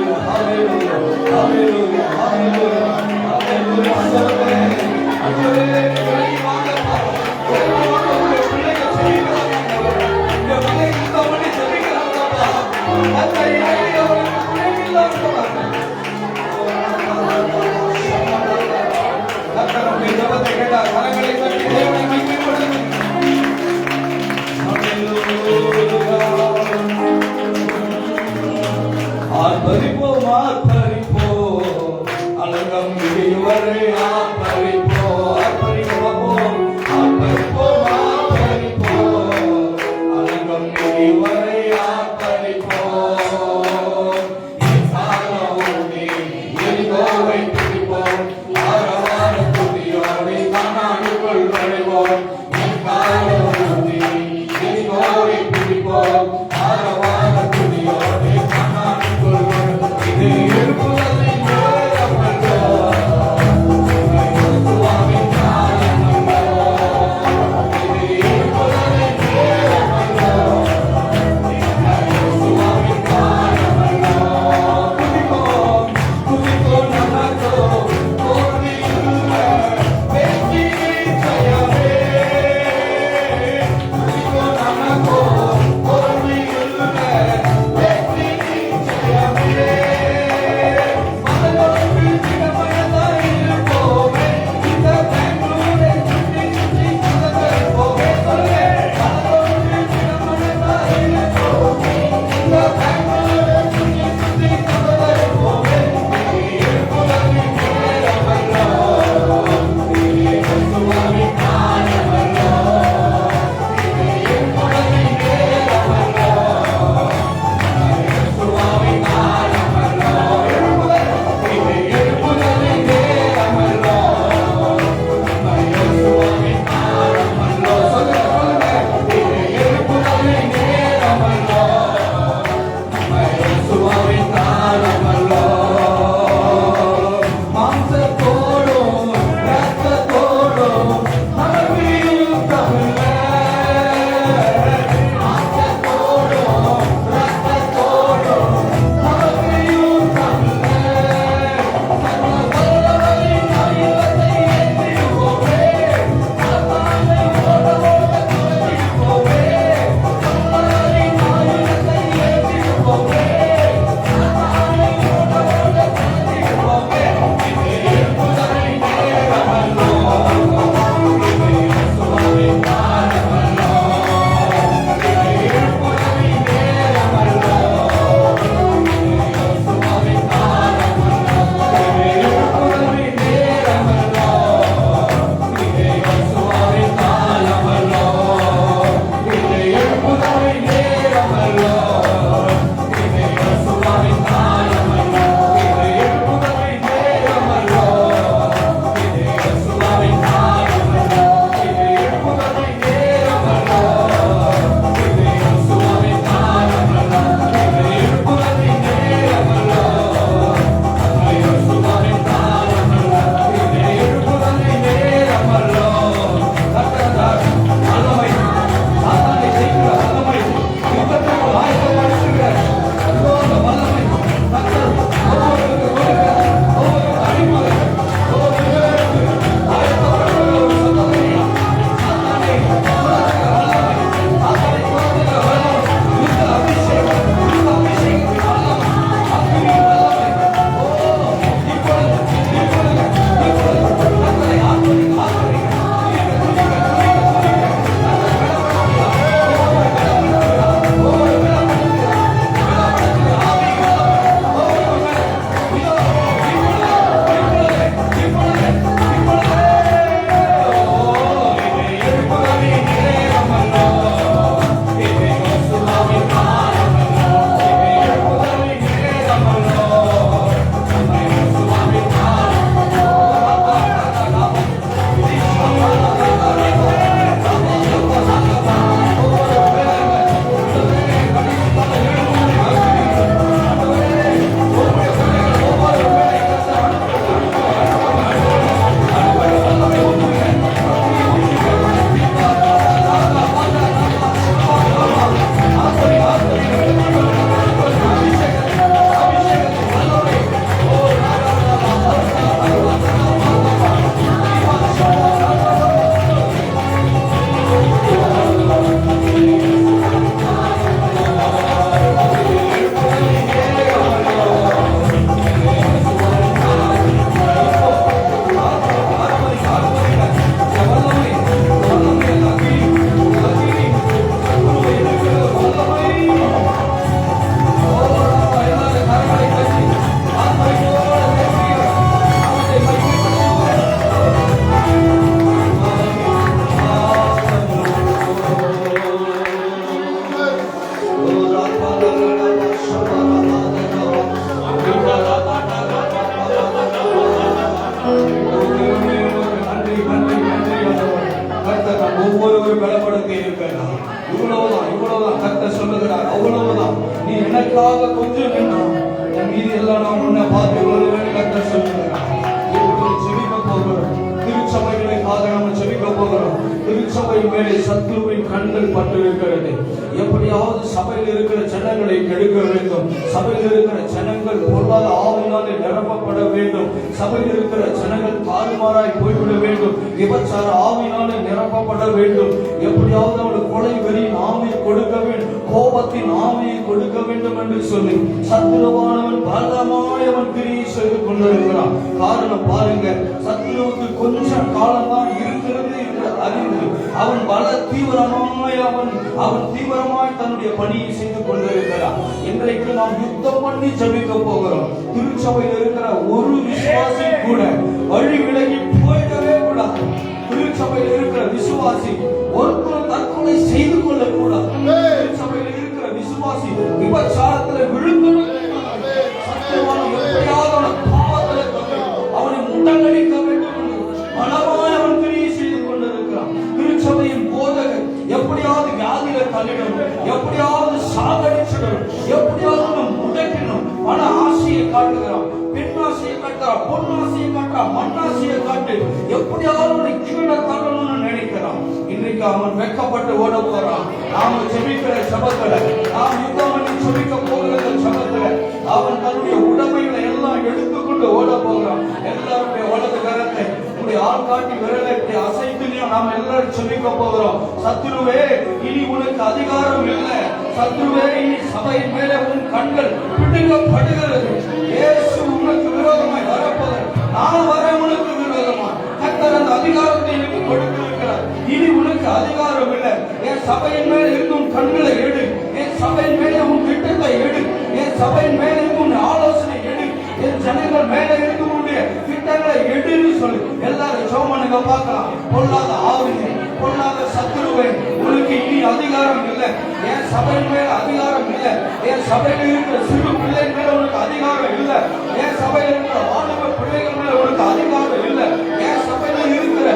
இது எல்லாம் நாம் உன்னை பார்த்து கொள்ளுவேன் கர்த்தர் சொல்லுகிறார். இப்பொழுது ஜெபிக்க போகிறோம். திருச்சபைகளுக்காக நாம் ஜெபிக்க போகிறோம். திருச்சபையின் மேலே சத்துருவின் கண்கள் பட்டு இருக்கிறது. எப்படியாவது சபையில் இருக்கிற ஜனங்களை கெடுக்க வேண்டும். சபையில் இருக்கிற ஜனங்கள் பொருளாதார ஆவியினாலே நிரப்பப்பட வேண்டும். சபையில் இருக்கிற ஜனங்கள் தாறுமாறாய் போய்விட வேண்டும். விபச்சார ஆவியினாலே நிரப்பப்பட வேண்டும். எப்படியாவது அவனுக்கு கொலை வெறியின் ஆவியை கொடுக்க வேண்டும், கோபத்தின் ஆவியை கொடுக்க வேண்டும் என்று சொல்லி சத்துருவானவன் பலமாய் அவன் கிரியை செய்து கொண்டிருக்கிறான். காரணம் பாருங்க, சத்துருவுக்கு கொஞ்சம் காலம்தான் இருக்கிறது என்று அறிந்து அவன் பல தீவிரமாய் அவன் தீவிரமாய் தன்னுடைய பணியை செய்து கொண்டிருக்கிறான். இன்றைக்கு நாம் யுத்தம் பண்ணி ஜெபிக்க போகிறோம். திருச்சபையில் இருக்கிற ஒரு விசுவாசி கூட வழி விலகி போயிடவே கூடாது. திருச்சபையில் இருக்கிற விசுவாசி ஒருத்தரும் தற்கொலை செய்து கொள்ள கூடாது. திருச்சபையில் இருக்கிற விசுவாசி விபச்சாரத்தில் விழுந்து அவனை முட்டங்கடிக்க வேண்டும் என்று மனமாய் அவன் கிரியை செய்து கொண்டிருக்கிறான். திருச்சபையின் போதகர் எப்படியாவது வியாதியில தள்ளிடணும், எப்படியாவது சாகடிச்சிடணும், எப்படியாவது முடக்கணும். மன ஆசையை காட்டுகிறான், பெண்ணாசையை காட்டுறான், பொன்னாசையை காட்டுறான், மண்ணாசையை காட்டு எப்படியாவது கீழே தள்ளணும்னு நினைக்கிறான். இன்றைக்கு அவன் வெட்கப்பட்டு ஓட போறான். நாம ஜெபிக்கிற ஜெபத்துல, நாம் யுத்தம் பண்ணி ஜெபிக்க போகிற ஜெபத்துல அவன் தன்னுடைய உடைமைகளை எல்லாம் எடுத்துக்கொண்டு ஓட போகிறான். எல்லாருடைய வலது கரத்தை ஆள் காட்டி விரலை அசைத்து நாம் எல்லாரும் ஜெபிக்க போகிறோம். சத்துருவே, இனி உனக்கு அதிகாரம் இல்லை. சத்துருவே, இனி சபையின் மேலே உன் கண்கள் பிடுங்கப்படுகிறது. இயேசு உனக்கு விரோதமாய் வரப்போகிறார். நான் வர உனக்கு விரோதமாய் கர்த்தர் அந்த அதிகாரத்தை எனக்கு கொடுத்திருக்கிறார். இனி உனக்கு அதிகாரம் இல்லை. என் சபையின் மேலே இருந்து உன் கண்களை எடு. என் சபையின் மேலே உன் திட்டத்தை எடு. என் சபையின் மேலே இருந்து உன் ஆலோசனை எடு. என் ஜனங்கள் மேலே இருந்து உன்னுடைய திட்டங்களை எடுன்னு சொல்லி எல்லாரும் சோமனுங்க பார்க்கலாம். பொல்லாத ஆவினே, பொல்லாத சத்துருவே, உனக்கு இனி அதிகாரம் இல்லை. என் சபையின் மேல அதிகாரம் இல்லை. என் சபையில் இருக்கிற சிறு பிள்ளை மேல உனக்கு அதிகாரம் இல்லை. என் சபையில் இருக்கிற வாலிப பிள்ளைகள் மேல உனக்கு அதிகாரம் இல்லை. என் சபையில் இருக்கிற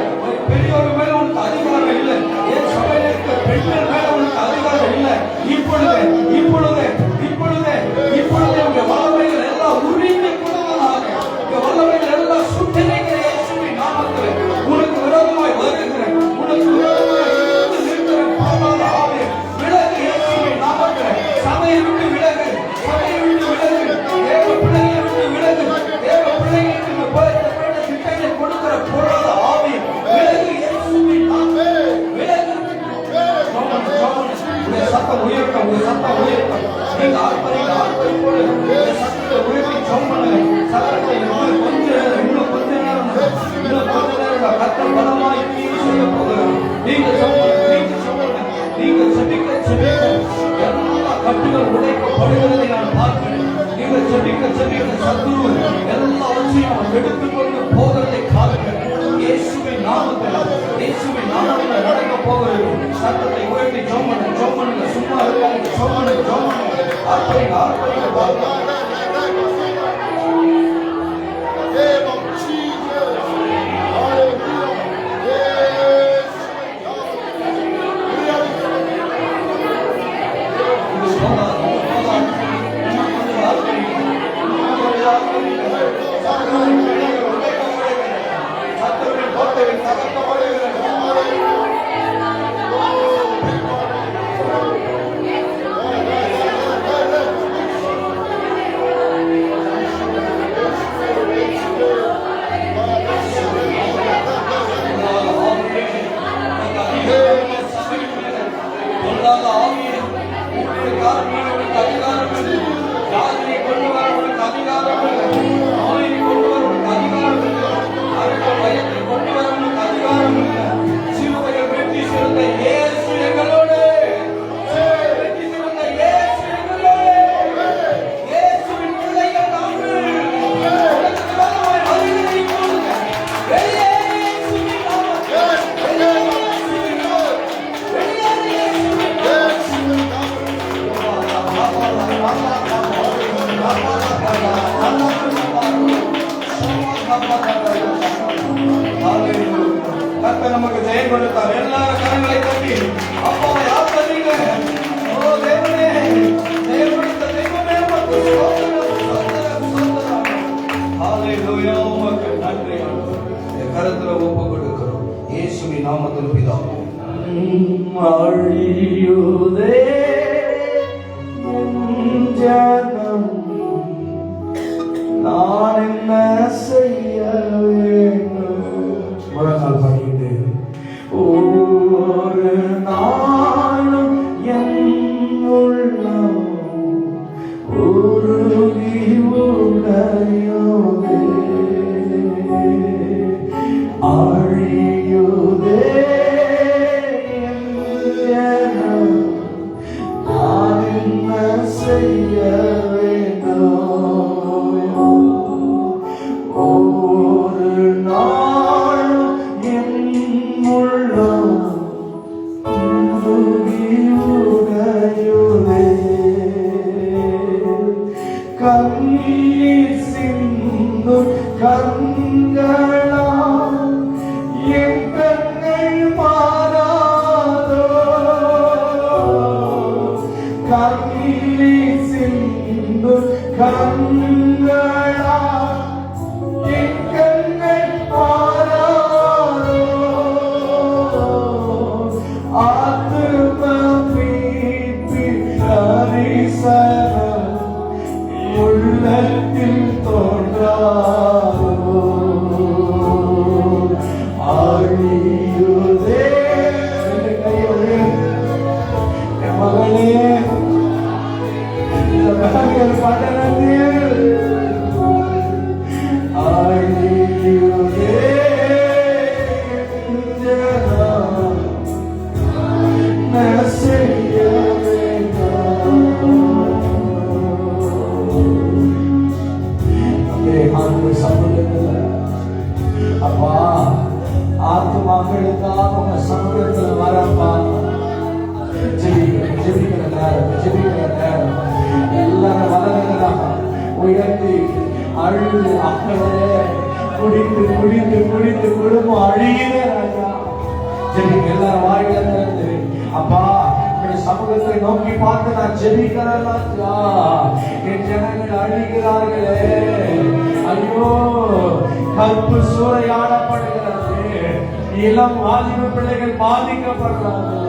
பெரியோர் மேல உனக்கு அதிகாரம் இல்லை. என் சபையில் இருக்கிற பெண்கள் மேல உனக்கு அதிகாரம் இல்லை. இப்பொழுது இப்பொழுது இப்பொழுது இப்பொழுது உங்க வல்லமைகள் எல்லாம் உரிமை கொடுவதாக, உங்க வல்லமைகள் எல்லாம் சுட்டிருக்கிற இயேசுவின் நாமத்தில் உனக்கு விரோதமாய் வருகிறேன். உனக்கு விரோதமாய் இருக்கிற பாவமான ஆவியே விலகு. இயேசுவின் நாமத்தில் சபையை விட்டு விலகு, சபையை விட்டு விலகு, தேவ பிள்ளைகளை விட்டு விலகு. தேவ பிள்ளைகளுக்கு போய்த்த திட்டங்களை கொடுக்கிற பொருளாத ஆவி விலகு. இயேசுவின் நாமத்தில் விலகு. சத்தம் உயர்த்த, சத்தம் உயர்த்த. நீங்க ஆர்ப்பரிப்போடு சத்தத்தை உயர்த்தி ஜெபம் பண்ணுங்க. சத்தத்தை இன்னும் கொஞ்ச நேரம், இன்னும் கொஞ்ச நேரம், இன்னும் கொஞ்ச நேரம் கர்த்தர் பலமாய் கிரியை செய்ய போகிறார். நீங்க ஜெபிக்க ஜெபிக்க எல்லா கட்டுகள் உடைக்கப்படுகிறதை நான் பார்க்கிறேன். நீங்க ஜெபிக்க ஜெபிக்க சத்துரு எல்லாவற்றையும் அவன் எடுத்துக்கொண்டு போகிறதை காக்கிறேன். இயேசுவின் நாமத்தில், இயேசுவின் நாமத்தில் நடக்க போகிறது. சத்தத்தை உயர்த்தி ஜெபம் பண்ணுங்க, ஜெபம் பண்ணுங்க. சும்மா இருக்காங்க, ஜெபம் பண்ணுங்க, ஜெபம் பண்ணுங்க. ஆர்ப்பரிங்க, ஆர்ப்பரிங்க. கர்த்தர் நமக்கு ஜெயம் கொடுத்தார். எல்லாரும் கரங்களை தட்டி அப்பாவை ஆசீர்வதிங்க. ஓ தேவனே, ஜெயம் கொடுத்த தெய்வமே, உமக்கு ஸ்தோத்திரம், ஸ்தோத்திரம், ஸ்தோத்திரம். ஹalleluya. உமக்கு நன்றி ஆண்டவரே. இந்த கரத்துல ஒப்பு கொடுக்கிறோம் இயேசுவின் நாமத்தில் பிதாவே. அழியுதே என் ஜனம், நான் என்ன செய்ய வேண்டும்? முழங்கால் படிக்கிட்டு ஒவ்வொரு நாளும் என் உள்ளம் உருகி உடையுதே, அழியுதே என் ஜனம், நான் என்ன செய்ய வேண்டும்? ஒவ்வொரு நாளும் என் உள்ளம் உருகி உடையுதே, கண்ணீர் சிந்தும் கண்களால் என் கண்கள் மாறாதோ, கண்ணீர் சிந்தும் கண்களால் என் கண்கள் மாறாதோ, ஆத்தும மீட்பின் தரிசனம் உள்ளத்தில் தோன்றாதோ, அழியுதே. ரெண்டு கையோடு என் மகளே, இந்த மகள் பட்டணத்தில் அழியுதே என் ஜனம், நான் செய்ய வேண்டும்? சமூகத்துல அப்பா, ஆத்துமாக்களுக்காக உங்க சமூகத்துல வரப்பா, ஜெபிக்கிற நேரம் எல்லாரும் வளர்கிறாங்க உயர்த்தி அழுது அக்களே குடித்து குடித்து குடித்து குடும்பம் அழியுத ராஜா. ஜெபிக்க எல்லாரும் வாயில திறந்து அப்பா சமூகத்தை நோக்கி பார்த்து நான் ஜெபிக்கிறேன் ராஜா. என் ஜனங்கள் அழிகிறார்களே, ஐயோ கற்பு சூறையாடப்படுகிறது, இளம் வாலிப பிள்ளைகள் பாதிக்கப்படுறாங்களே.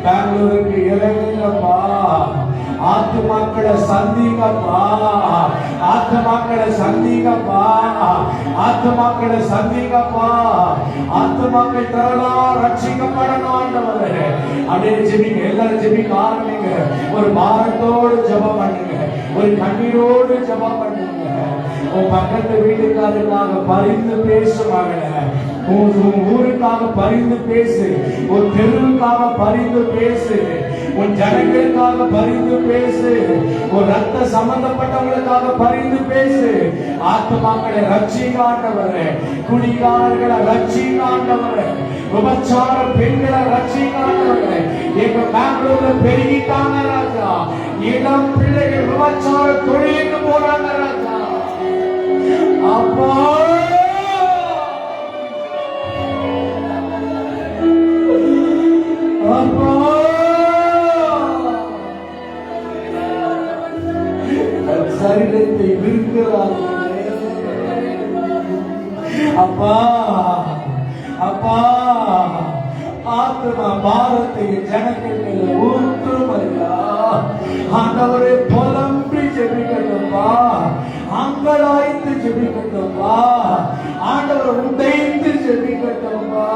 பெங்களூருக்கு இறங்குங்கப்பா, ஆத்துமாக்களை சந்திங்கப்பா, ஆத்துமாக்களை சந்திங்கப்பா, ஆத்துமாக்களை சந்திங்கப்பா, ஆத்துமாக்கள் திரளா ரட்சிக்கப்படணும் ஆண்டவரே. அப்படியே ஜெபிங்க, எல்லாரும் ஜெபிக்க ஆரம்பிங்க. ஒரு பாரத்தோடு ஜெபம் பண்ணுங்க, ஒரு கண்ணீரோடு ஜெபம் பண்ணுங்க. உன் பக்கத்து வீட்டுக்காரருக்காக பரிந்து பேசுவாங்க, உன் ஊருக்காக பரிந்து பேசு, உன் தெருவுக்காக பரிந்து பேசு, உன் ஜனங்களுக்காக பரிந்து பேசு, உன் ரத்த சம்பந்தப்பட்டவங்களுக்காக பரிந்து பேசு. ஆத்துமாக்களை ரட்சிக்காண்டவரே, குடிகாரர்களை ரட்சிக்காண்டவரே, விபச்சார பெண்களை ரட்சிக்காண்டவரே. எங்க பெங்களூர்ல பெருகிட்டாங்க ராஜா, இளம் பிள்ளைகள் விபச்சார தொழிலுக்கு போறாங்க ராஜா. அப்பா அப்பா சரீரத்தை விற்கிறார்களே அப்பா, அப்பா ஆத்மா பாரத்தை ஜனங்கள் மேல ஊற்றுமையா. ஆண்டவரே புலம்பி ஜெபிக்கட்டும்பா, அங்கலாய்த்து ஜெபிக்கட்டும்பா, ஆண்டவர் உடைந்து ஜெபிக்கட்டும்பா.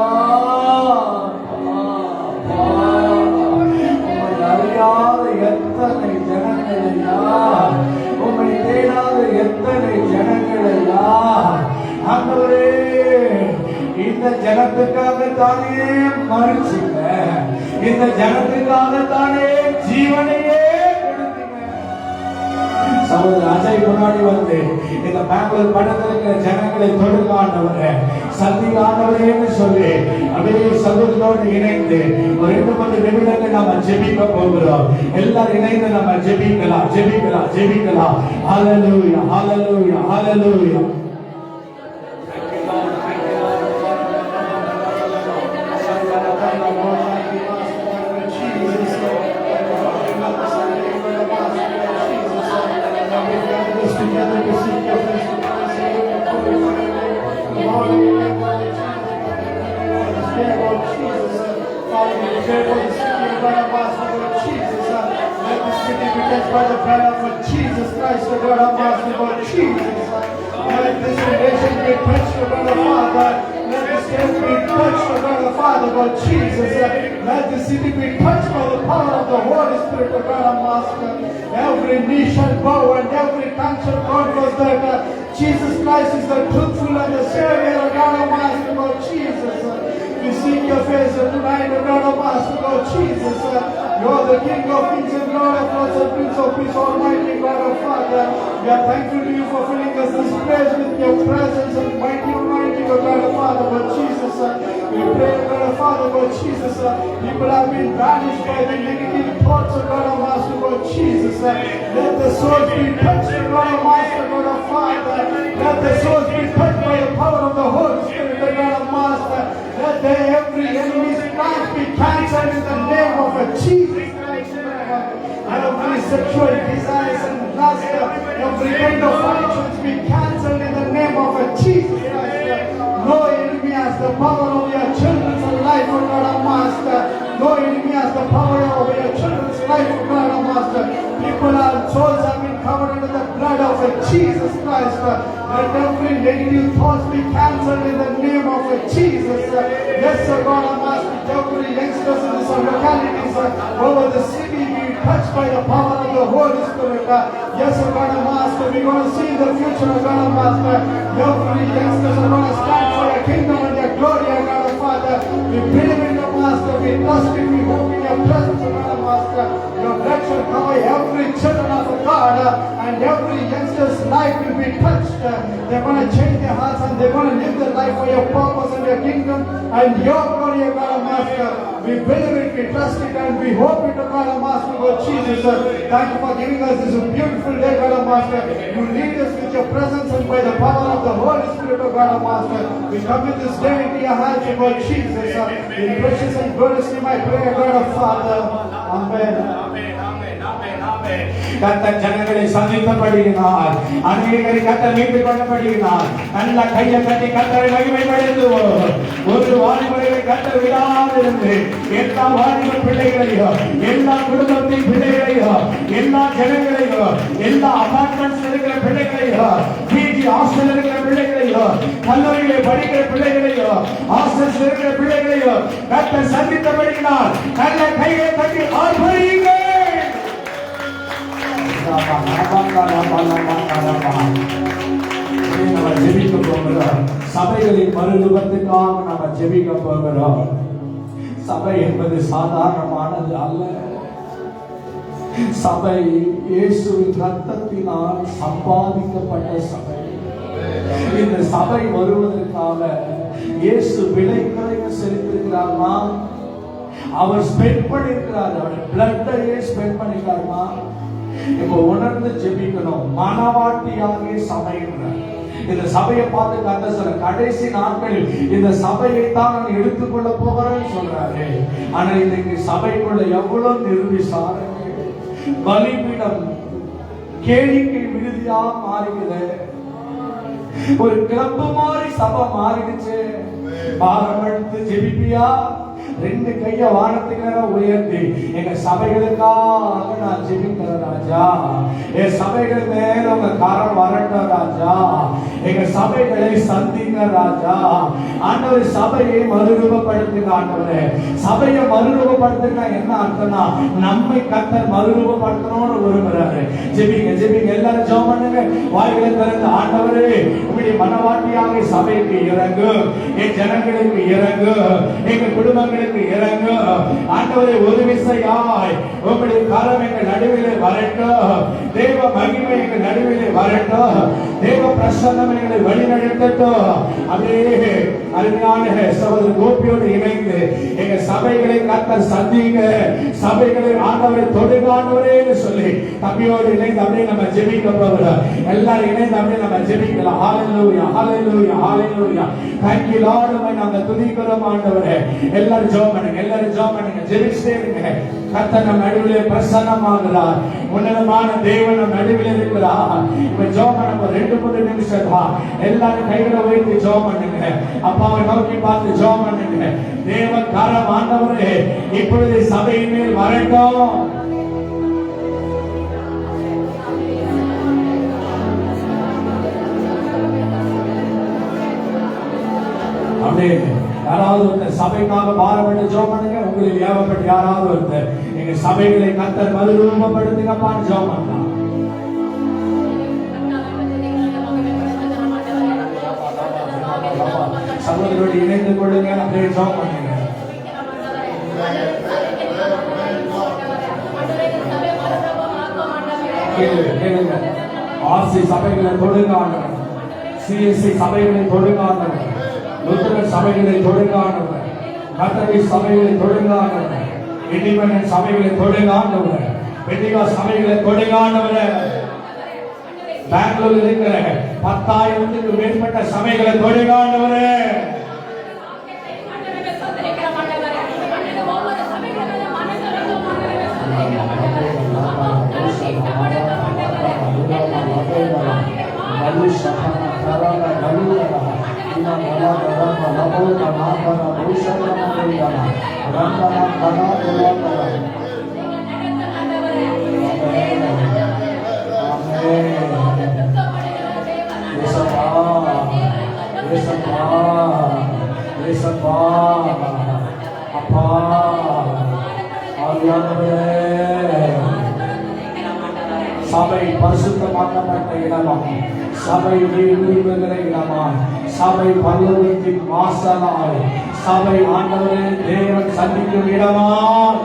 உம்மை அறியாத எத்தனை ஜனங்களையா, உம்மை தேடாத எத்தனை ஜனங்களையா ஆண்டவரே, இந்த ஜனத்துக்காக தானே மறிச்சீங்க, இந்த ஜனத்துக்காக தானே ஜீவனையே கொடுத்தீங்க. சகோதரர் அஜய் முன்னாடி வந்து இந்த பெங்களூர் படத்தில் இருக்கிற ஜனங்களை தொடுங்க ஆண்டவரே, சந்தி ஆண்டவரேன்னு சொல்லி அப்படியே சகோதரோடு இணைந்து ஒரு 2-3 நிமிடங்கள் நாம ஜெபிக்க போகிறோம். எல்லாரும் இணைந்து நம்ம ஜெபிக்கலாம், ஜெபிக்கலாம், ஜெபிக்கலாம். ஹல்லேலூயா, ஹல்லேலூயா, ஹல்லேலூயா. together to seek your face and mercy and glorify your name. Lord, we pray for the Spirit of Jesus. Father, we pray for the city of God of Master, Lord Jesus. Let the city be touched by the blood of Jesus Christ, the God of Master, Lord Jesus. Let this nation be touched, O God the Father. Let the state be touched, O God the Father, Lord Jesus. Let the city be touched by the power of the Holy Spirit, O God of Master. Every knee shall bow and every tongue shall confess that Jesus Christ is the truthful and the Savior, O God of Master, Lord Jesus. We seek your face tonight, O God of Master, Lord Jesus. You are the King of Kings and Lord of Lords and Prince of Peace, Almighty God of Father. We are thankful to you for filling us this place with your presence and mighty anointing, O God of Father, Lord Jesus. We pray, O God of Father, Lord Jesus. People have been banished by the negative thoughts, O God of Master, Lord Jesus. Let the souls be touched, O God of Master, Lord of Father. Let the souls be touched by the power of the Holy Spirit, O God of Master. Let every enemy's plans be cancelled in the name of Jesus Christ. Every sexual desires and lust, every kind of functions be cancelled in the name of Jesus Christ. No enemy has the power over your children's life, O God of Master. No enemy has the power over your children's life, O God of Master. People and souls have been covered under the blood of Jesus Christ. Let every negative thoughts be cancelled in the name of Jesus. Yes, O God of Master, every youngsters in this localities over the city be touched by the power of the Holy Spirit. Yes, O God of Master, we're going to see the future, O God of Master. Every youngsters are going to stand for your kingdom and your glory, O God of Father. We believe in your Master, we trust in, we hope in your presence, O God of Master. Your blood shall cover every children of God, and every youngster's life will be touched. They're going to change their hearts and they're going to live their life for your purpose and your kingdom and your glory, O God of Master. We believe it, we trust it, and we hope it, O God of Master, Lord Jesus. Thank you for giving us this beautiful day, God of Master. You lead us with your presence and by the power of the Holy Spirit, O God of Master. We commit this day into your hands, O Lord Jesus. In precious and glorious name I pray, O God of Father. Amen. கர்த்தர் ஜனங்களை சந்தித்தபடியினால் அநேகரை கர்த்தர் மீட்டுக் கொண்டபடியினால் நல்ல கையை கட்டி கர்த்தரை மகிமைப்படுத்துவோம். ஒரு வாலிபரை கர்த்தர் விடாதிருந்து எல்லா வாலிப பிள்ளைகளையும், எல்லா குடும்பத்தின் பிள்ளைகளையும், எல்லா ஜனங்களையும், எல்லா அபார்ட்மெண்ட்ஸ் இருக்கிற பிள்ளைகளையும், பிஜி ஹாஸ்டல் இருக்கிற பிள்ளைகளையும், கல்லூரியிலே படிக்கிற பிள்ளைகளையும், ஹாஸ்டல்ஸ் இருக்கிற பிள்ளைகளையும் கர்த்தர் சந்தித்தபடியினால் நல்ல கையை கட்டி ஆர்ப்பரியுங்கள். நம்ம ஜெபிக்க போகிறோம். சபைகளின் மறுரூபத்துக்காக நம்ம ஜெபிக்க போகிறோம். சபை என்பது சாதாரணமானது அல்ல. சபை இயேசுவின் ரத்தத்தினால் சம்பாதிக்கப்பட்ட சபை. இந்த சபை வருவதற்காக இயேசு விலை குறைவு செலுத்திருக்கிறார்னா, அவர் ஸ்பெண்ட் பண்ணிருக்கிறார், அவர் பிளட்டையே ஸ்பெண்ட் பண்ணிருக்காருமா. இப்போ உணர்ந்து ஜெபிக்கணும். மனவாட்டியாகிய சபை இந்த சபையை பார்த்து கர்த்தர் சொல்ற கடைசி நாட்களில் இந்த சபையை தான் நான் எடுத்துக்கொள்ள போகிறேன்னு சொல்றாரு. ஆனா இன்னைக்கு சபைக்குள்ள எவ்வளவு நிர்விசாரங்கள், பலிபீடம், கேளிக்கை விடுதியா மாறிக்குது. ஒரு கிளப்பு மாதிரி சபை மாறிடுச்சு. பாரம் எடுத்து ஜெபிப்பியா? ரெண்டு கைய வானத்துக்கு நேரம் உயர்த்தி எங்க சபைகளுக்காக நான் ஜெபிக்கிறேன் ராஜா. என் சபைகள் மேல உங்க கரம் வரட்டும் ராஜா. எங்க சபைகளை சந்திங்க ராஜா. ஆண்டவர் சபையை மறுரூபப்படுத்துங்க ஆண்டவரே. சபையை மறுரூபப்படுத்துங்க என்ன அர்த்தம்னா, நம்மை கர்த்தர் மறுரூபப்படுத்தணும்னு விரும்புறாரு. ஜெபிங்க ஜெபிங்க, எல்லாரும் ஜெபம் பண்ணுங்க. வாய்களை திறந்து ஆண்டவரே உங்களுடைய மனவாட்டியாக சபைக்கு இறங்கு, என் ஜனங்களுக்கு இறங்கு, எங்க குடும்பங்களுக்கு இறங்கு ஆண்டவரே. ஒரு விசையாய் உங்களுடைய கரம் எங்கள் நடுவிலே வரட்டும். தேவ மகிமை எங்கள் நடுவிலே வரட்டும். தேவ பிரசன்னம் எங்களை வழிநடத்தட்டும். அப்படியே அருமையான சகோதர கோபியோடு இணைந்து எங்க சபைகளை கர்த்தர் சந்திங்க. சபைகளை ஆண்டவரை தொடுங்க ஆண்டவரே சொல்லி தம்பியோடு இணைந்து அப்படியே நம்ம ஜெபிக்க போகிறோம். எல்லாரும் இணைந்து அப்படியே நம்ம ஜெபிக்கலாம். ஹalleluya ஹalleluya ஹalleluya. Thank you Lord. நாம துதிக்கிறோம் ஆண்டவரே. எல்லாரும் ஜெபம் பண்ணுங்க, எல்லாரும் ஜெபம் பண்ணுங்க, ஜெபிச்சிட்டே இருங்க. கர்த்தர் நம்ம நடுவிலே பிரசன்னமாகிறார். உன்னதமான தேவன் நம்ம நடுவிலே இருக்கிறார். இப்ப ஜெபம் இருக்கிறா. எல்லாரும் கைகளை உயர்த்தி ஜெபம் பண்ணுங்க. அப்பாவை நோக்கி பார்த்து ஜெபம் பண்ணுங்க. தேவ கரம் ஆண்டவரே இப்பொழுது சபையின் மேல் வரட்டும். யாராவது ஒருத்தர் சபைக்காக பாரப்பட்டு ஜெபம் பண்ணுங்க. உங்களுக்கு ஏவப்பட்டு யாராவது ஒருத்தர் எங்க சபைகளை கர்த்தர் மறுரூபப்படுத்துங்கப்பான்னு ஜெபம் பண்ணலாம். சகோதரோடு இணைந்து கொள்ளுங்க. அப்படியே ஜெபம் பண்ணுங்க. கேளுங்க. ஆர்சி சபைகளை தொடுங்க ஆண்டவர். சிஎஸ்சி சபைகளை தொடுங்க ஆண்டவர். லுத்தரன் சபைகளை தொடுங்க ஆண்டவர். மெத்தடிஸ்ட் சபைகளை தொடுங்க ஆண்டவர். இண்டிபெண்டன்ட் சபைகளை தொடுங்க ஆண்டவர். பெண்டிகாஸ்ட் சபைகளை தொடுங்க ஆண்டவர். பெங்களூரில் இருக்கிற 10,000க்கு மேற்பட்ட சபைகளை தொடுங்க ஆண்டவர். சபை பரிசுத்தமாக்கப்பட்ட இடமாம். சபை விரும்புகிற இடமாம். சபை பல்லவத்தின் வாசலாய். சபை ஆண்டவரே தேவன் சந்திக்கும் இடமாம்.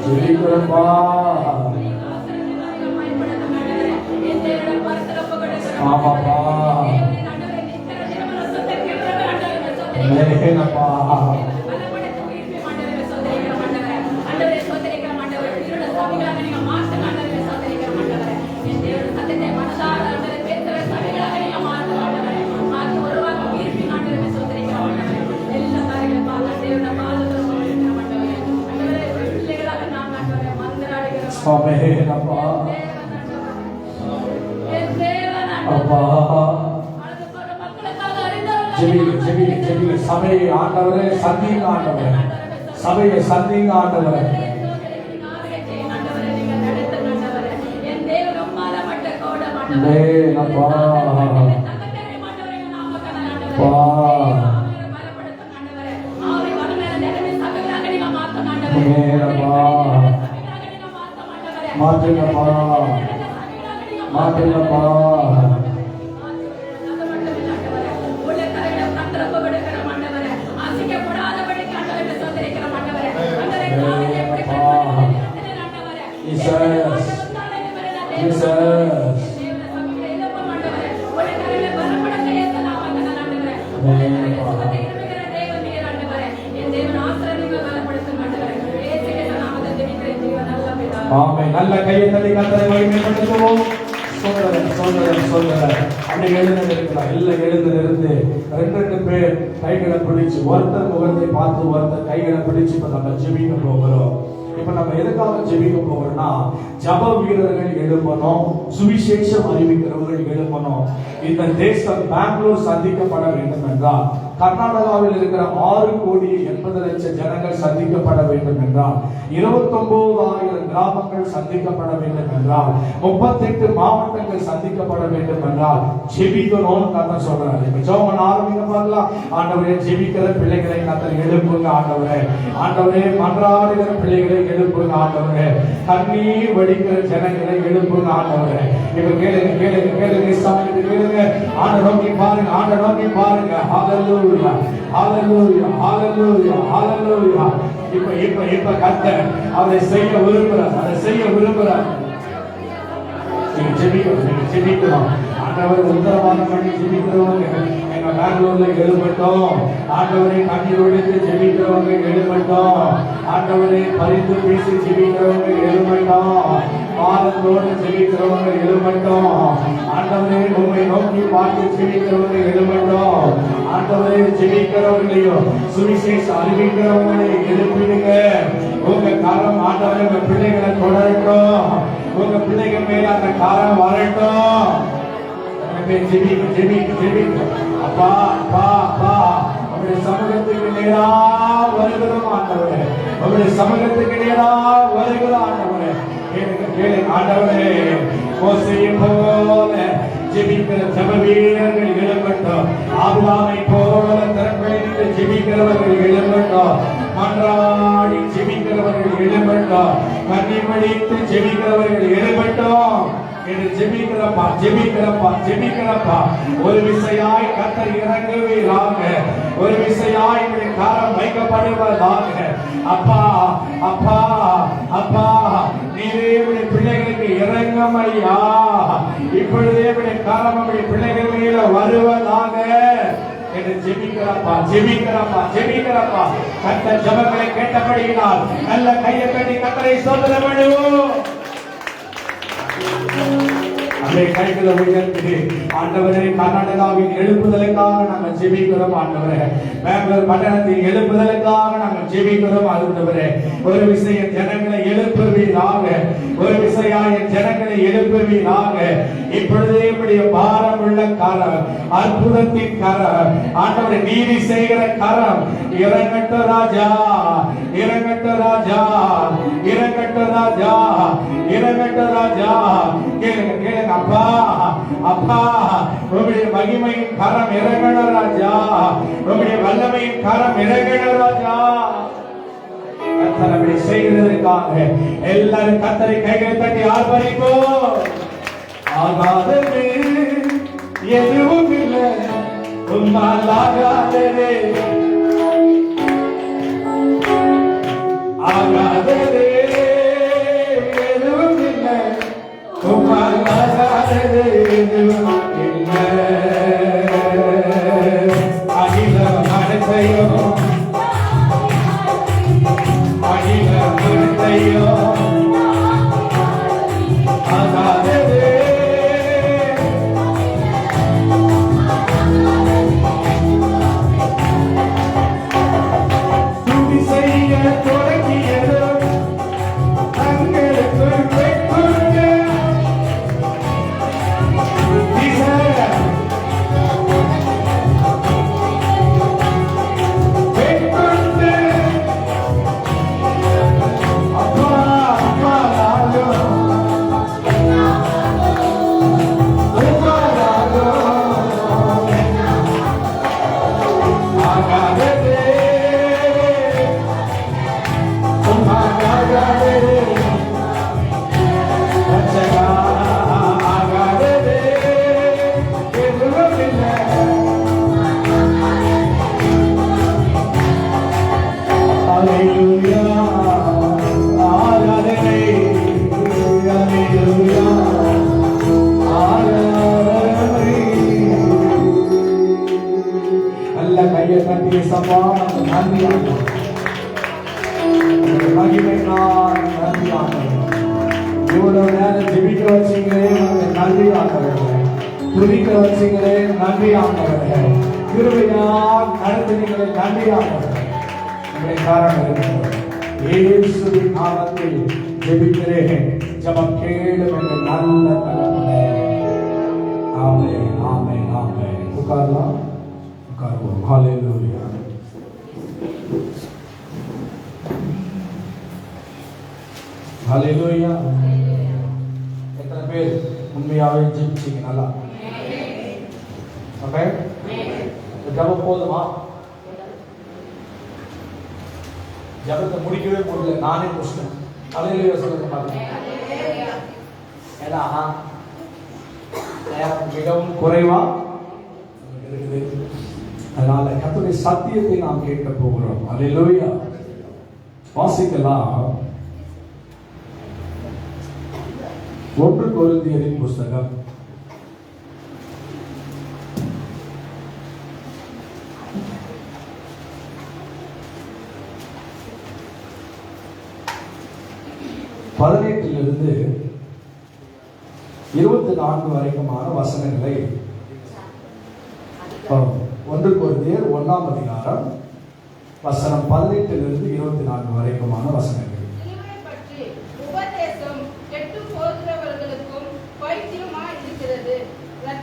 ஜெபிக்கிறப்பா. ஆமாப்பா. மேலேனப்பா. சபையை ஆண்டவரே சந்திங்க ஆண்டவரே. சபையை சந்திங்க ஆண்டவரே. மாற்றுங்கப்பா. மாற்றுங்கப்பா. நல்ல கையை தள்ளி கர்த்தரை மகிமைப்படுத்துவோம். அப்படி எழுந்து நிற்கலாம். எல்லாம் எழுந்து நிறுத்து. 2 பேர் கைகளை பிடிச்சு ஒருத்தர் முகத்தை பார்த்து ஒருத்தர் கைகளை பிடிச்சு இப்ப நம்ம ஜெபிக்க போகிறோம். இப்ப நம்ம எதுக்காக ஜெபிக்க போகிறோம்னா, ஜப வீரர்கள் எழுப்பணும், சுவிசேஷம் அறிவிக்கிறவர்கள் எழுப்பணும். இந்த தேசம் பெங்களூர் சந்திக்கப்பட வேண்டும் என்றால், கர்நாடகாவில் இருக்கிற 6,80,00,000 ஜனங்கள் சந்திக்கப்பட வேண்டும் என்றால், 29,000 கிராமங்கள் சந்திக்கப்பட வேண்டும் என்றால், 38 மாவட்டங்கள் சந்திக்கப்பட வேண்டும் என்றால் ஜெபிக்கணும்னு கர்த்தர் சொல்றாரு. இப்ப ஜெபம் ஆரம்பிக்க பார்க்கலாம். ஆண்டவரே ஜெபிக்கிற பிள்ளைகளை கர்த்தர் எழுப்புங்க ஆண்டவரே. ஆண்டவரே மன்றாடுகிற பிள்ளைகளை எழுப்புங்க ஆண்டவரே. கண்ணீர் வடிக்கிற ஜனங்களை எழுப்புங்க ஆண்டவரே. இப்ப கேளுங்க கேளுங்க கேளுங்க சாமி கேளுங்க. ஆண்டவரை நோக்கி பாருங்க. ஆண்டவரை நோக்கி பாருங்க. ஹalleluya ஹalleluya ஹalleluya ஹalleluya. இப்ப இப்ப இப்ப கர்த்தர் அதை செய்ய விரும்புறார். அதை செய்ய விரும்புறார். நீங்க ஜெபிக்கணும். ஆண்டவர் உத்தரவாதம் பண்ணி ஜெபிக்கிறவங்க எங்க பெங்களூர்ல எழுப்பட்டும். ஆண்டவரை கண்ணீர் ஒழித்து ஜெபிக்கிறவங்க எழுப்பட்டும். ஆண்டவரை பரிந்து பேசி ஜெபிக்கிறவங்க எழுப்பட்டும். பாதத்தோடு ஜெபிக்கிறவங்க எழுப்பட்டும். ஆண்டவரை உண்மை நோக்கி பார்த்து ஜெபிக்கிறவங்க எழுப்பட்டும். ஆண்டவரை ஜெபிக்கிறவங்களையும் சுவிசேஷ அறிவிக்கிறவங்களை எழுப்பிடுங்க. உங்க காலம் ஆண்டவரை உங்க பிள்ளைகளை தொடரட்டும். உங்க பிள்ளைகள் மேல அந்த காரம் வரட்டும். ஜெபிக்க ஜெபிக்க ஜெபிக்க. அப்பா அப்பா அப்பா உங்களுடைய சமூகத்துக்கு நேரா வருகிறோம் ஆண்டவரே. உங்களுடைய சமூகத்துக்கு நேரா வருகிறோம் ஆண்டவரே. கேளுங்க கேளுங்க ஆண்டவரே. மோசேயை போல ஜெபிக்கிற ஜெப வீரர்கள் எழும்பட்டும். ஆபிரகாமை போல திறப்பிடித்து ஜெபிக்கிறவர்கள் எழும்பட்டும். மன்றாடி ஜெபிக்கிறவர்கள் எழும்பட்டும். கண்ணீர் வடித்து ஜெபிக்கிறவர்கள் எழும்பட்டும். என்று ஜெபிக்கிறப்பா ஜெபிக்கிறப்பா ஜெபிக்கிறப்பா. ஒரு விசையாய் கர்த்தர் இறங்குவீராக. ஒரு விசையாய் காரம் வைக்கப்படுவதாக. அப்பா அப்பா அப்பா நீரே உடைய பிள்ளைகளுக்கு இறங்கும் ஐயா. இப்பொழுதே உடைய காரம் உடைய பிள்ளைகள் மேல வருவதாக என்று ஜெபிக்கிறப்பா ஜெபிக்கிறப்பா ஜெபிக்கிறப்பா. கர்த்தர் ஜெபங்களை கேட்டபடியினால் நல்ல கையை கட்டி கர்த்தரை ஸ்தோத்திரம் பண்ணுவோம். அந்த கைகளை உயர்த்தி ஆண்டவரே, கர்நாடகாவின் எழுப்புதலுக்காக நாங்கள் ஜெபிக்கிறோம் ஆண்டவரே. பெங்களூர் பட்டணத்தின் எழுப்புதலுக்காக நாங்கள் ஜெபிக்கிறோம் ஆண்டவரே. ஒரு விஷயம் ஜனங்களை எழுப்புவீராக. ஒரு விஷயம் ஜனங்களை எழுப்புவீராக. இப்பொழுதே இப்படிய பாரம் உள்ள கரம், அற்புதத்தின் கரம், ஆண்டவரை நீதி செய்கிற கரம் இறங்கட்ட ராஜா, இறங்கட்ட ராஜா, இறங்கட்ட ராஜா, இறங்கட்ட ராஜா. கேளுங்க கேளுங்க அப்பா அப்பா. உங்களுடைய மகிமையின் கரம் இறங்கட ராஜா. உங்களுடைய வல்லமையின் கரம் இறங்கட ராஜா. கர்த்தரை செய்கிறதற்காக எல்லாரும் கர்த்தரை கைகளை தட்டி ஆர்ப்பரிப்போம். ஆகாதது எதுவும் இல்லை, உம்மால் ஆகாதது. ஆகாதது எதுவும் இல்லை, உம்மால் ஆகாதது எதுவும் இல்லை. அகிலம் அனைத்தையும் அகிலம் அனைத்தையும் ஆகாதது. துதி செய்ய தொடங்கியது தங்களுக்கு பெற்றுண்டு பெற்றுண்டு அப்பா அப்பா ராஜோ அப்பா ராஜோ ஆகாதது ஆகாதது ரட்சகா ஆகாதது எதுவும் இல்லை. அல்லேலூயா ஆராதனை அல்லேலூயா ஆராதனை. நல்ல கையை தட்டி சப்பா நன்றி ஆண்டவரே. மகிமை நான் நன்றி ஆண்டவரே. இவ்வளவு நேரம் ஜெபிக்க வச்சீங்களே உங்களுக்கு நன்றி ஆண்டவரே. துதிக்க வச்சீங்களே நன்றி ஆண்டவரே. கிருபையா நடத்தினீங்களே நன்றி ஆண்டவரே. உங்களுடைய காரணம் இருக்கிறது. இயேசுவின் நாமத்தில் ஜெபிக்கிறேன். ஜெபம் கேளும் என்ற நல்ல தகப்பனே. ஆமென் ஆமென் ஆமென். உட்காரலாம் உட்காருவோம். ஹல்லேலூயா. ஹல்லேலூயா. எத்தனை பேர் உண்மையாவே ஜெபிச்சீங்க? நல்லா ஓகே. ஜெபம் போதுமா? ஜெபத்தை முடிக்கவே முடியல, நானே முடிச்சிட்டேன். ஹல்லேலூயா சொல்லுங்க பாருங்க. ஏன்னா நேரம் மிகவும் குறைவா இருக்குது. அதனால கர்த்தருடைய சத்தியத்தை நாம் கேட்க போகிறோம். ஹல்லேலூயா. வாசிக்கலாம். 1 கொரிந்தியரின் புஸ்தகம் 18 24 வரைக்குமான வசனங்களை 1 கொரிந்தியர் 1ஆம் அதிகாரம் வசனம் 18 24 வரைக்குமான வசனங்கள். உபதேசம் கெட்டு போகிற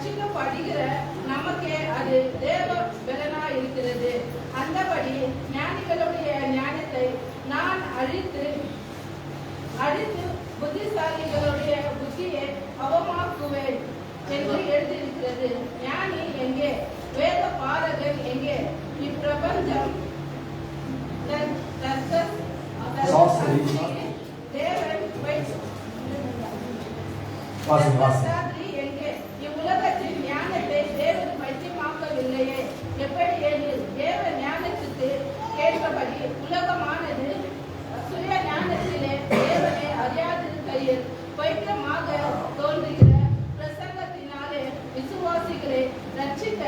ரட்சிக்கப்படுகிற நமக்கே அது தேவ பலனா இருக்கிறது. அந்தபடி ஞானிகளுடைய ஞானத்தை நான் அழித்து புத்திசாலிகளுடைய புத்தியை அவமாக்குவேன் என்று எழுதியிருக்கிறது. ஞானி எங்கே? வேத பாரகன் எங்கே? இப்பிரபஞ்சம் எங்கே? இவ்வுலகத்தின் ஞானத்தை தேவன் பைத்தியமாக்கவில்லையே. எப்படி எனில் தேவ ஞானத்துக்கு கேட்டபடி உலகமானது சுய ஞானத்திலே தேவனை அறியாதிருக்கையில் பைத்தியமாக தோன்றுகிற பிரசங்கத்தினாலே விசுவாசிகளை ரட்சிக்க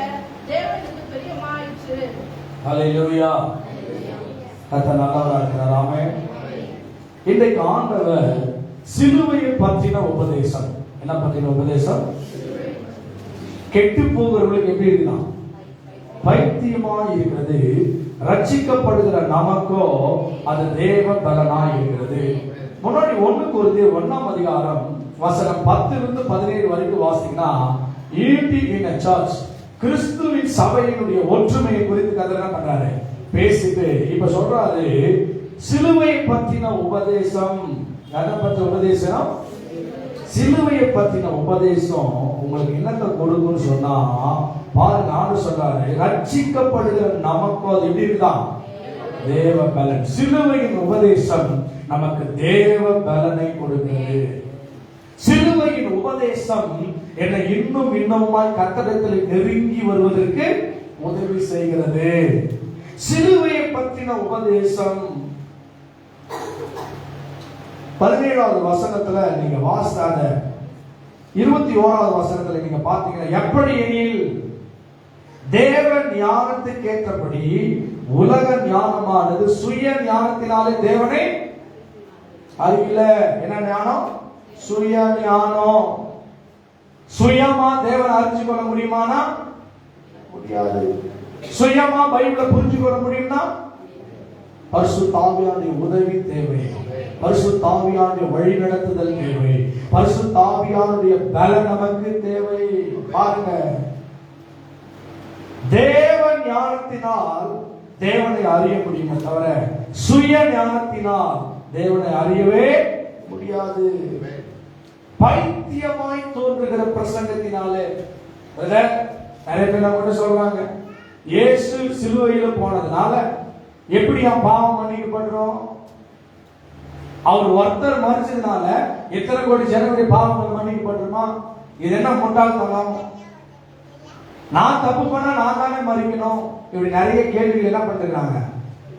தேவனுக்கு பிரியமாயிற்று. ஹல்லேலூயா. கர்த்தர் நல்லவரா இருக்கிறார். ஆமென். இன்றைக்கு ஆண்டவர் சிலுவையை பற்றின உபதேசம். என்ன பற்றின உபதேசம்? கெட்டு போகிறவர்களுக்கு எப்படி இருக்குதான்? பைத்தியமா இருக்கிறது. ரட்சிக்கப்படுகிற நமக்கோ அது தேவ பலனாய் இருக்கிறது. முன்னாடி 1 கொரிந்தியர் 1ஆம் அதிகாரம் வசனம் 10 17 வரைக்கும் வாசிங்கன்னா, யூனிட்டி இன் a church, கிறிஸ்துவின் சபையினுடைய ஒற்றுமையை குறித்து கர்த்தர் என்ன பண்றாரு? பேசிட்டு இப்ப சொல்றாரு, சிலுவை பற்றின உபதேசம். எதை பற்றின உபதேசம்? சிலுவையை பற்றின உபதேசம் உங்களுக்கு என்னத்தை கொடுக்கும்னு சொன்னா, பாருங்க ஆண்டவர் சொல்றாரு, ரட்சிக்கப்படுகிற நமக்கு அது எப்படி இருக்குதான்? தேவ பலன். சிலுவையின் உபதேசம் நமக்கு தேவ பலனை கொடுக்கிறது. சிலுவையின் உபதேசம் என்னை இன்னும் இன்னுமாய் கர்த்தரிடத்தில் நெருங்கி வருவதற்கு உதவி செய்கிறது. சிலுவையை பற்றின உபதேசம் 17வது வசனத்துல நீங்க வாசித்தாத 21வது வசனத்துல நீங்க பாத்தீங்கன்னா, எப்படி எனில் தேவ ஞானத்துக்கு ஏற்றபடி உலக ஞானமானது சுய ஞானத்தினாலே தேவனை அறியல. என்ன ஞானம்? சுய ஞானம். சுயமா தேவனை அறிஞ்சு கொள்ள முடியுமானா? முடியாது. சுயமா பைபிளை புரிஞ்சு கொள்ள முடியும்னா? பரிசுத்த ஆவியானுடைய உதவி தேவை. பரிசுத்த ஆவியானுடைய வழி நடத்துதல் தேவை. பரிசுத்த ஆவியானுடைய பலன் நமக்கு தேவை. பாருங்க, தேவ ஞானத்தினால் தேவனை அறிய முடியுமே தவிர சுய ஞானத்தினால் தேவனை அறியவே முடியாது. பைத்தியமாய் தோன்றுகிற பிரசங்கத்தினாலே நிறைய பேர் கூட சொல்றாங்க, இயேசு சிலுவையில போனதுனால எப்படியா பாவம் மன்னிக்கப்படுறோம்? அவர் ஒருத்தர் மறிச்சதுனால எத்தனை கோடி ஜனங்களுடைய பாவங்கள் மன்னிக்கப்படுமா? இது என்ன முட்டாள்தனம்? நான் தப்பு பண்ணா நான் தானே மறிக்கணும்? இப்படி நிறைய கேள்விகள் என்ன பண்றாங்க,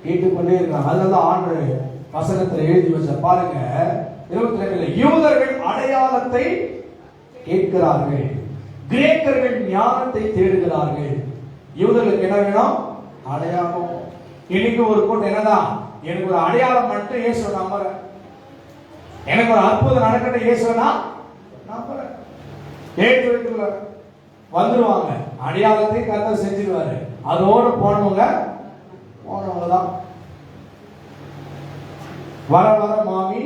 கேட்டுக்கொண்டே இருக்காங்க. அதுதான் ஆண்டவர் வசனத்துல எழுதி வச்ச பாருங்க 22 யூதர்கள் அடையாளத்தை கேட்கிறார்கள், கிரேக்கர்கள் ஞானத்தை தேடுகிறார்கள். யூதர்களுக்கு என்ன வேணும்? அடையாளம். இன்னைக்கு ஒரு கூட்டம் என்னதான், எனக்கு ஒரு அடையாளம் மட்டும் இயேசுவை நம்புறேன், எனக்கு ஒரு அற்புதம் நடக்கட்டும் இயேசுவை நான் நம்புறேன், ஏற்று வைக்கல வந்துருவாங்க. அடையாளத்தை கர்த்தர் செஞ்சிருவாரு. அதோடு போனவங்க தான் வர வர மாமி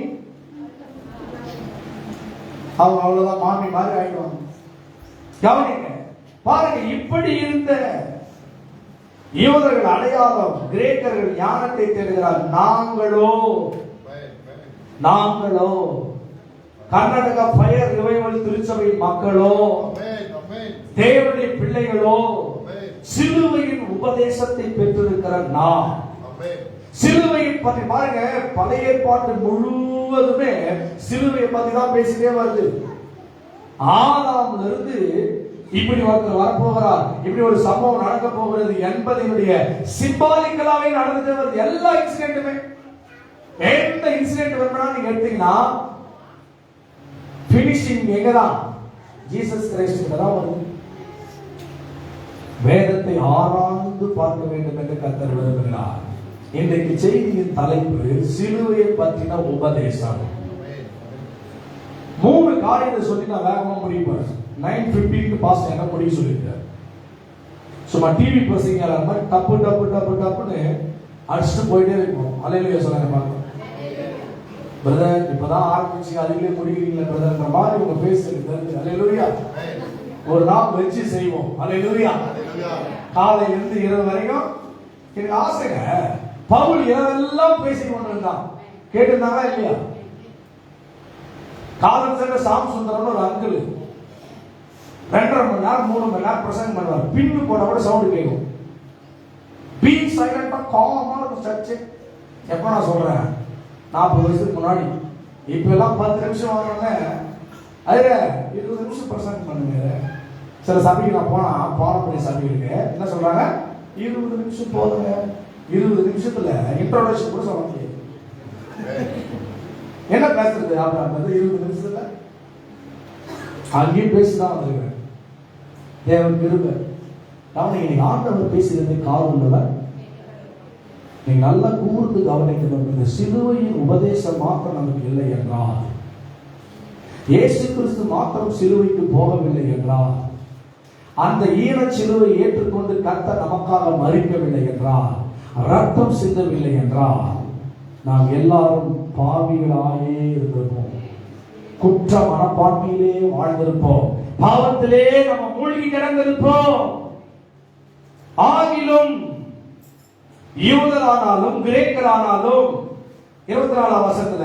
அவங்க அவ்வளவுதான் மாமி மாதிரி ஆயிடுவாங்க. கவனிங்க பாருங்க, இப்படி இருந்த யூதர்கள் அடையாளம், கிரேக்கர்கள் ஞானத்தை தேடுகிறார். நாங்களோ கர்நாடகா ஃபயர் ரிவைவல் திருச்சபை மக்களோ தேவனுடைய பிள்ளைகளோ சிலுவையின் உபதேசத்தை பெற்றிருக்கிற நாம் சிலுவையை பற்றி பாருங்க, பழைய ஏற்பாட்டு முழுவதுமே சிலுவையை பத்தி தான் பேசிட்டே வருது. ஆதாம்ல இருந்து இப்படி ஒருத்தர் வரப்போகிறார், இப்படி ஒரு சம்பவம் நடக்க போகிறது என்பதனுடைய சிம்பாலிக்கலாவே நடந்துட்டே வருது. எல்லா இன்சிடென்ட்டுமே, எந்த இன்சிடென்ட் வேணும்னா நீங்க எடுத்தீங்கன்னா பினிஷிங் எங்கதான்? ஜீசஸ் கிரைஸ்ட் தான் வருது. வேதத்தை ஆராய்ந்து பார்க்க வேண்டும் என்று கர்த்தர் விரும்புகிறார். இன்றைக்கு செய்தியின் தலைப்பு சிலுவையை பற்றின உபதேசம். 3 காரியத்தை சொல்லி நான் வேகமா முடிப்பேன். 9:15 பாஸ்ட் என்ன முடிய சொல்லிருக்காரு. சும்மா டிவி பிரசங்க மாதிரி டப்பு டப்பு டப்பு டப்புன்னு அடிச்சுட்டு போயிட்டே இருக்கும். அல்லேலூயா சொல்லுங்க பாருங்க. பிரதர் இப்பதான் ஆரம்பிச்சு அதுக்குள்ளே முடிக்கிறீங்களா பிரதர்ன்ற மாதிரி உங்க பேஸ் இருக்கு. அல்லேலூயா. ஒரு நாள் வச்சு செய்வோம். அல்லேலூயா. காலையில இருந்து இரவு வரைக்கும் எனக்கு ஆசைங்க. பவுல் இரவெல்லாம் பேசி கொண்டு இருந்தான். கேட்டிருந்தாங்களா இல்லையா? காதல் சென்ற சாம் சுந்தரம் ஒரு அங்கிள் 2.5 மணி நேரம் 3 மணி நேரம் பிரசங்கம் பண்ணுவார். பின்னு போட கூட சவுண்ட் கேட்கும். பீங் சைலண்டா காமா இருக்கும் சர்ச்சு. எப்ப நான் சொல்றேன் 40 வருஷத்துக்கு முன்னாடி. இப்ப எல்லாம் 10 நிமிஷம் வாங்கணும்னே அதுல 20 நிமிஷம் பிரசங்கம் பண்ணுங்க. சில சபைக்கு நான் போனா பாரம்பரிய சபைகளுக்கு என்ன சொல்றாங்க, 20 நிமிஷம் போதுங்க. 20 நிமிஷத்துல இன்ட்ரோடக்ஷன் கூட சொல்ல முடியாது. என்ன பேசுறது அப்படின்றது 20 நிமிஷத்துல அங்கேயும் பேசிதான் வந்திருக்கிறேன். தேவன் கிருபை. நீங்க ஆண்டவர் பேசுகிறது காது உள்ளவர். நீங்க நல்லா கூர்ந்து கவனிக்கணும். இந்த சிலுவையின் உபதேசம் மாத்திரம் நமக்கு இல்லை என்றால், இயேசு கிறிஸ்து மாத்திரம் சிலுவைக்கு போகவில்லை என்றால், அந்த ஈன சிலுவை ஏற்றுக்கொண்டு கர்த்தர் நமக்காக மரிக்கவில்லை என்றால், ரத்தம் சிந்தவில்லை என்றால், நாம் எல்லாரும் பாவிகளாயே இருந்திருப்போம். குற்ற மனப்பான்மையிலே வாழ்ந்திருப்போம். பாவத்திலே நம்ம மூழ்கி கிடந்திருப்போம். ஆகிலும் யூதரானாலும் கிரேக்கரானாலும் 24 வசனத்துல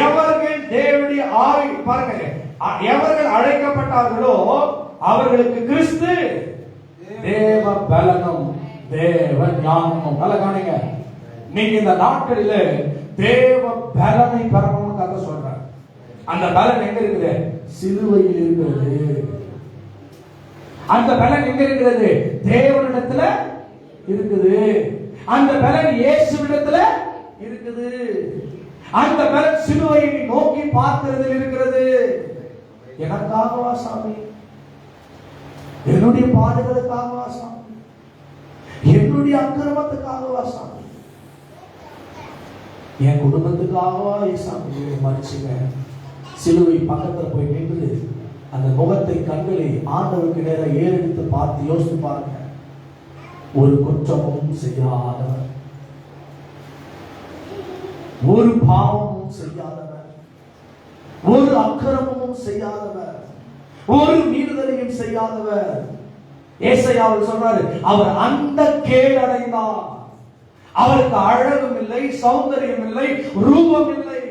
எவர்கள் தேவனுடைய ஆவி பாருங்க, எவர்கள் அழைக்கப்பட்டார்களோ அவர்களுக்கு கிறிஸ்து தேவ பலனும் தேவ ஞானமும். நல்ல கவனிங்க. நீங்க இந்த நாட்களில் தேவ பலனை பெறணும்னு கதை சொல்றாங்க. அந்த பலன் எங்க இருக்குது? சிலுவையில் இருக்கிறது. அந்த பலன் எங்க இருக்கிறது? தேவனிடத்துல இருக்குது. அந்த பலன் இயேசுவிடத்துல இருக்குது. அந்த பலன் சிலுவையை நோக்கி பார்க்கிறதில் இருக்கிறது. எனக்காகவா சாமி? என்னுடைய பாடுகளுக்காகவா சாமி? என்னுடைய அக்கிரமத்துக்காகவா சாமி? என் குடும்பத்துக்காகவா சாமி மறிச்சுங்க? சிலுவை பக்கத்துல போய் நின்று அந்த முகத்தை கண்களை ஆண்டவருக்கு நேரம் ஏறெடுத்து பார்த்து யோசித்து பாருங்க. ஒரு குற்றமும் செய்யாதவர், ஒரு பாவமும் செய்யாதவர், ஒரு அக்கிரமமும் செய்யாதவர், ஒரு மீறுதலையும் செய்யாதவர். ஏசாயாவில் சொன்னாரு, அவர் அந்த கேடடைந்தார். அவருக்கு அழகும் இல்லை, சௌந்தரியம் இல்லை, ரூபம் இல்லை.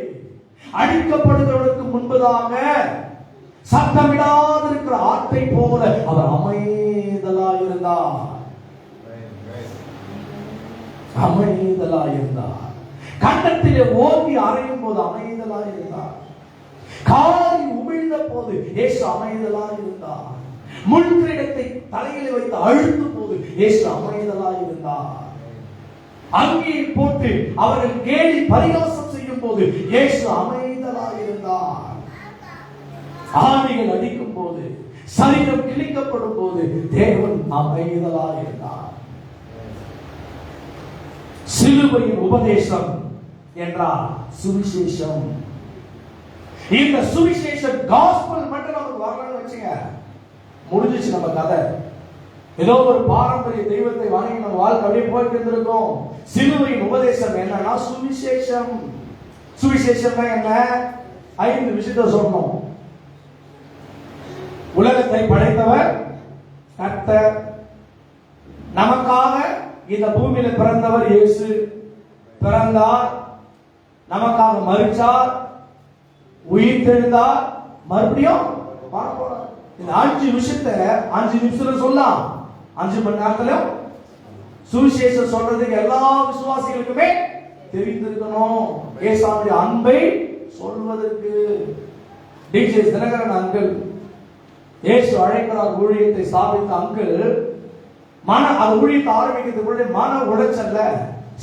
அடிக்கப்படுவதற்கு முன்பதாக சத்தமிடாது இருக்கிற ஆட்டை போல அவர் அமைதலாயிருந்தார். அமைதலாயிருந்தார். கண்டத்திலே ஓங்கி அறையும் போது அமைதலாயிருந்தார். காரி உமிழ்ந்த போது இயேசு அமைதலாயிருந்தார். முள்கிரீடத்தை தலையிலே வைத்து அழுத்தும் போது இயேசு அமைதலாயிருந்தார். அங்கே போட்டு அவர்கள் கேலி பரிகாசம் செய்யும் போது இயேசு அமைதலாயிருந்தார். ஆணிகள் அடிக்கும் போது, சரீரம் கிழிக்கப்படும் போது தேவன் அமைதலாயிருந்தார். சிலுவையின் உபதேசம் என்றால் சுவிசேஷம். இந்த சுவிசேஷம் காஸ்பல் மட்டும் நமக்கு வரலன்னு வச்சுங்க, முடிஞ்சிச்சு நம்ம கதை. ஏதோ ஒரு பாரம்பரிய தெய்வத்தை வணங்கி நம்ம வாழ்க்கை அப்படியே போயிட்டு இருந்திருக்கோம். சிலுவையின் உபதேசம் என்னன்னா சுவிசேஷம். சுவிசேஷம் என்ன? 5 விஷயத்தை சொன்னோம். உலகத்தை படைத்தவர் கர்த்தர், நமக்காக இந்த பூமியில பிறந்தவர் இயேசு, பிறந்தார், நமக்காக மரிச்சார், உயிர் தெழுந்தார், மறுபடியும் வரப்போறார். இந்த 5 விஷயத்தை 5 நிமிஷத்துல சொல்லலாம், 5 மணி நேரத்துல சுவிசேஷம் சொல்றதுக்கு எல்லா விசுவாசிகளுக்குமே தெரிந்திருக்கணும். ஏசாவுடைய அன்பை சொல்வதற்கு டிஜே தினகரன் அங்கிள் இயேசு அழைக்கிறார் ஊழியத்தை ஸ்தாபித்த அங்கிள் அது ஊழியத்தை ஆரம்பிக்கிறதுக்கு மன உடைச்சல்ல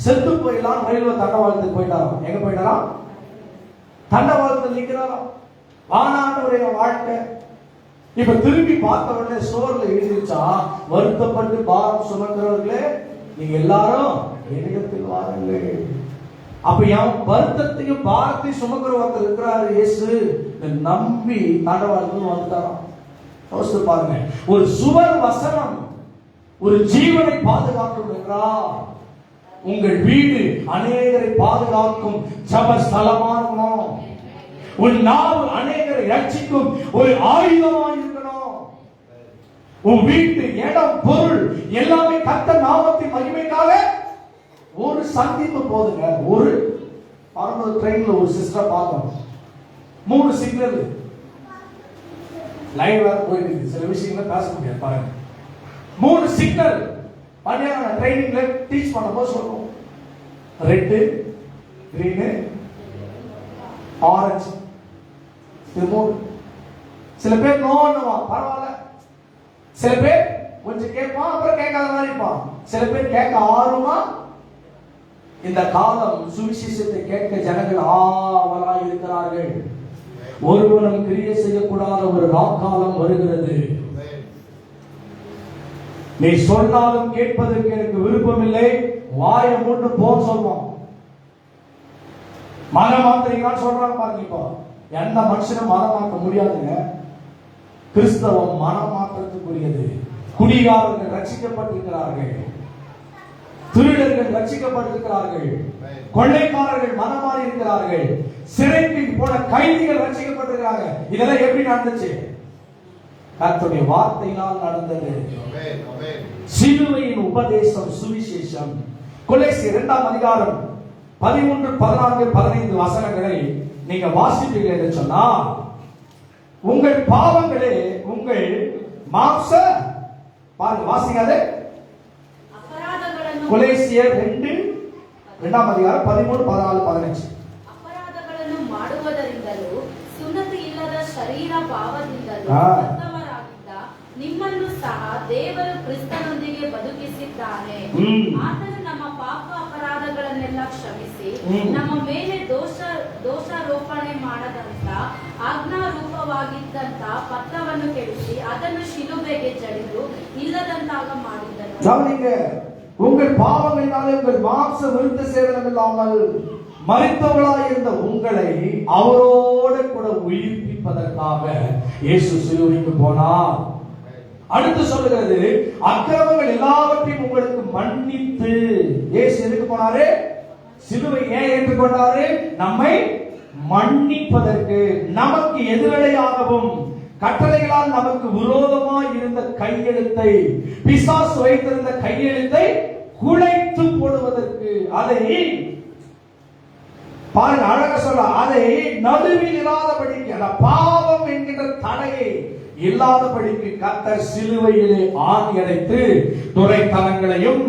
செத்து போயிடலாம் ரயில்வே தண்டவாளத்துக்கு போயிட்டாராம். எங்க போயிட்டாராம்? தண்டவாளத்தில் நிற்கிறாராம். வானாண்டவருடைய வாழ்க்கை. இப்ப திரும்பி பார்த்த உடனே சோர்ல எழுதிச்சா, வருத்தப்பட்டு பாரம் சுமக்கிறவர்களே நீங்க எல்லாரும் என்னிடத்தில் வாருங்கள். அப்ப என் வருத்தத்தையும் பாரத்தையும் சுமக்கிற ஒருத்தர் இருக்கிறாரு இயேசு, நம்பி தண்டவாளத்துக்கு வந்துட்டாராம். யோசித்து பாருங்க, ஒரு சுவர் வசனம் ஒரு ஜீவனை பாதுகாக்கும் என்றால் உங்கள் வீடு அநேகரை பாதுகாக்கும் ஜப ஸ்தலமா இருக்கணும். உன் நாவு அநேகரை ரட்சிக்கும் ஒரு ஆயுதமா இருக்கணும். உன் வீட்டு, இடம், பொருள் எல்லாமே கர்த்தர் நாமத்தின் மகிமைக்காக ஒரு சந்திப்பு போதுங்க. ஒரு ட்ரெயின்ல ஒரு சிஸ்டர் பார்த்தோம், 3 சிக்னல் லைவ் வேற போயிட்டு இருக்கு. சில விஷயங்களை பேச முடியாது பாருங்க. 3 சிக்னல் மதியான ட்ரைனிங்ல டீச் பண்ணும்போது சொல்லுவோம், ரெட், கிரீன், ஆரஞ்சு. இது 3. சில பேர் நோன்னுவா, பரவாயில்ல. சில பேர் கொஞ்சம் கேட்பான், அப்புறம் கேட்காத மாதிரி இருப்பான். சில பேர் கேட்க ஆர்வமா. இந்த காலம் சுவிசேஷத்தை கேட்க ஜனங்கள் ஆவலாய் இருக்கிறார்கள். ஒருவனும் கிரியை செய்யக்கூடாத ஒரு காலம் வருகிறது. நீ சொன்னாலும் கேட்பதற்கு எனக்கு விருப்பம் இல்லை, வாயை மூட்டு போ சொல்லுவோம். மனம் மாத்திரீங்களான்னு சொல்றாங்க பாருங்க. இப்போ எந்த மனுஷனும் மனம் மாற்ற முடியாதுங்க. கிறிஸ்தவம் மனம் மாற்றத்துக்குரியது. குடிகாரர்கள் ரட்சிக்கப்பட்டிருக்கிறார்கள், திருடர்கள் ரட்சிக்கப்பட்டிருக்கிறார்கள், கொள்ளைக்காரர்கள் மனமாறி இருக்கிறார்கள், சிறைக்கு போன கைதிகள் ரட்சிக்கப்பட்டிருக்கிறார்கள். இதெல்லாம் எப்படி நடந்துச்சு? கர்த்தருடைய வார்த்தையினால் நடந்தது. சிலுவையின் உபதேசம், சுவிசேஷம். கொலோசியர் 2ஆம் அதிகாரம் 13, 14, 15 வசனங்களை நீங்க வாசிப்பீர்கள் என்று சொன்னால், உங்கள் பாவங்களே உங்கள் மாம்ச, பாருங்க வாசிக்காதே. கொலோசியர் 2ஆம் அதிகாரம் 13, 14, 15. ಅಪರಾಧಗಳನ್ನು ಮಾಡುವುದರಿಂದಲೂ ಸುನ್ನತಿ ಇಲ್ಲದ ಶರೀರ ಭಾವದಿಂದಲೂ ಬದ್ಧರಾಗಿದ್ದ ನಿಮ್ಮನ್ನು ಸಹ ದೇವರು ಕ್ರಿಸ್ತನೊಂದಿಗೆ ಬದುಕಿಸಿದ್ದಾನೆ. ಆತನು ನಮ್ಮ ಪಾಪ ಅಪರಾಧಗಳನ್ನೆಲ್ಲ ಕ್ಷಮಿಸಿ ನಮ್ಮ ಮೇಲೆ ದೋಷಾರೋಪಣೆ ಮಾಡದಂತ ಆಜ್ಞಾರೂಪವಾಗಿದ್ದಂತ ಪತ್ರವನ್ನು ಕೆಡಿಸಿ ಅದನ್ನು ಶಿಲುಬೆಗೆ ಜಡಿದು ಇಲ್ಲದಂತಾಗ ಮಾಡಿದ್ದನು. உங்கள் பாவங்களினாலே உங்கள் மாம்ச விருத்த சேதனம் இல்லாமல் மரித்தவர்களாய் இருந்த உங்களை அவரோடு கூட உயிர்ப்பிப்பதற்காக இயேசு சிலுவைக்கு போனார். அடுத்து சொல்லுகிறது, அக்கிரமங்கள் எல்லாவற்றையும் உங்களுக்கு மன்னித்து. இயேசு எதுக்கு போனாரு? சிலுவை ஏன் ஏற்றுக்கொண்டாரு? நம்மை மன்னிப்பதற்கு. நமக்கு எதிரடையாகவும் கட்டளைகளால் நமக்கு விரோதமாய் இருந்த கையெழுத்தை, பிசாசு வைத்திருந்த கையெழுத்தை குலைத்து போடுவதற்கு. அதை பாருங்க, அழகா சொல்ல, அதை நடுவில் இல்லாதபடிக்கு, அந்த பாவம் என்கின்ற தடையை இல்லாதபடிக்கு கர்த்தர் சிலுவையிலே ஆணி அடைத்து துரைத்தனங்களையும்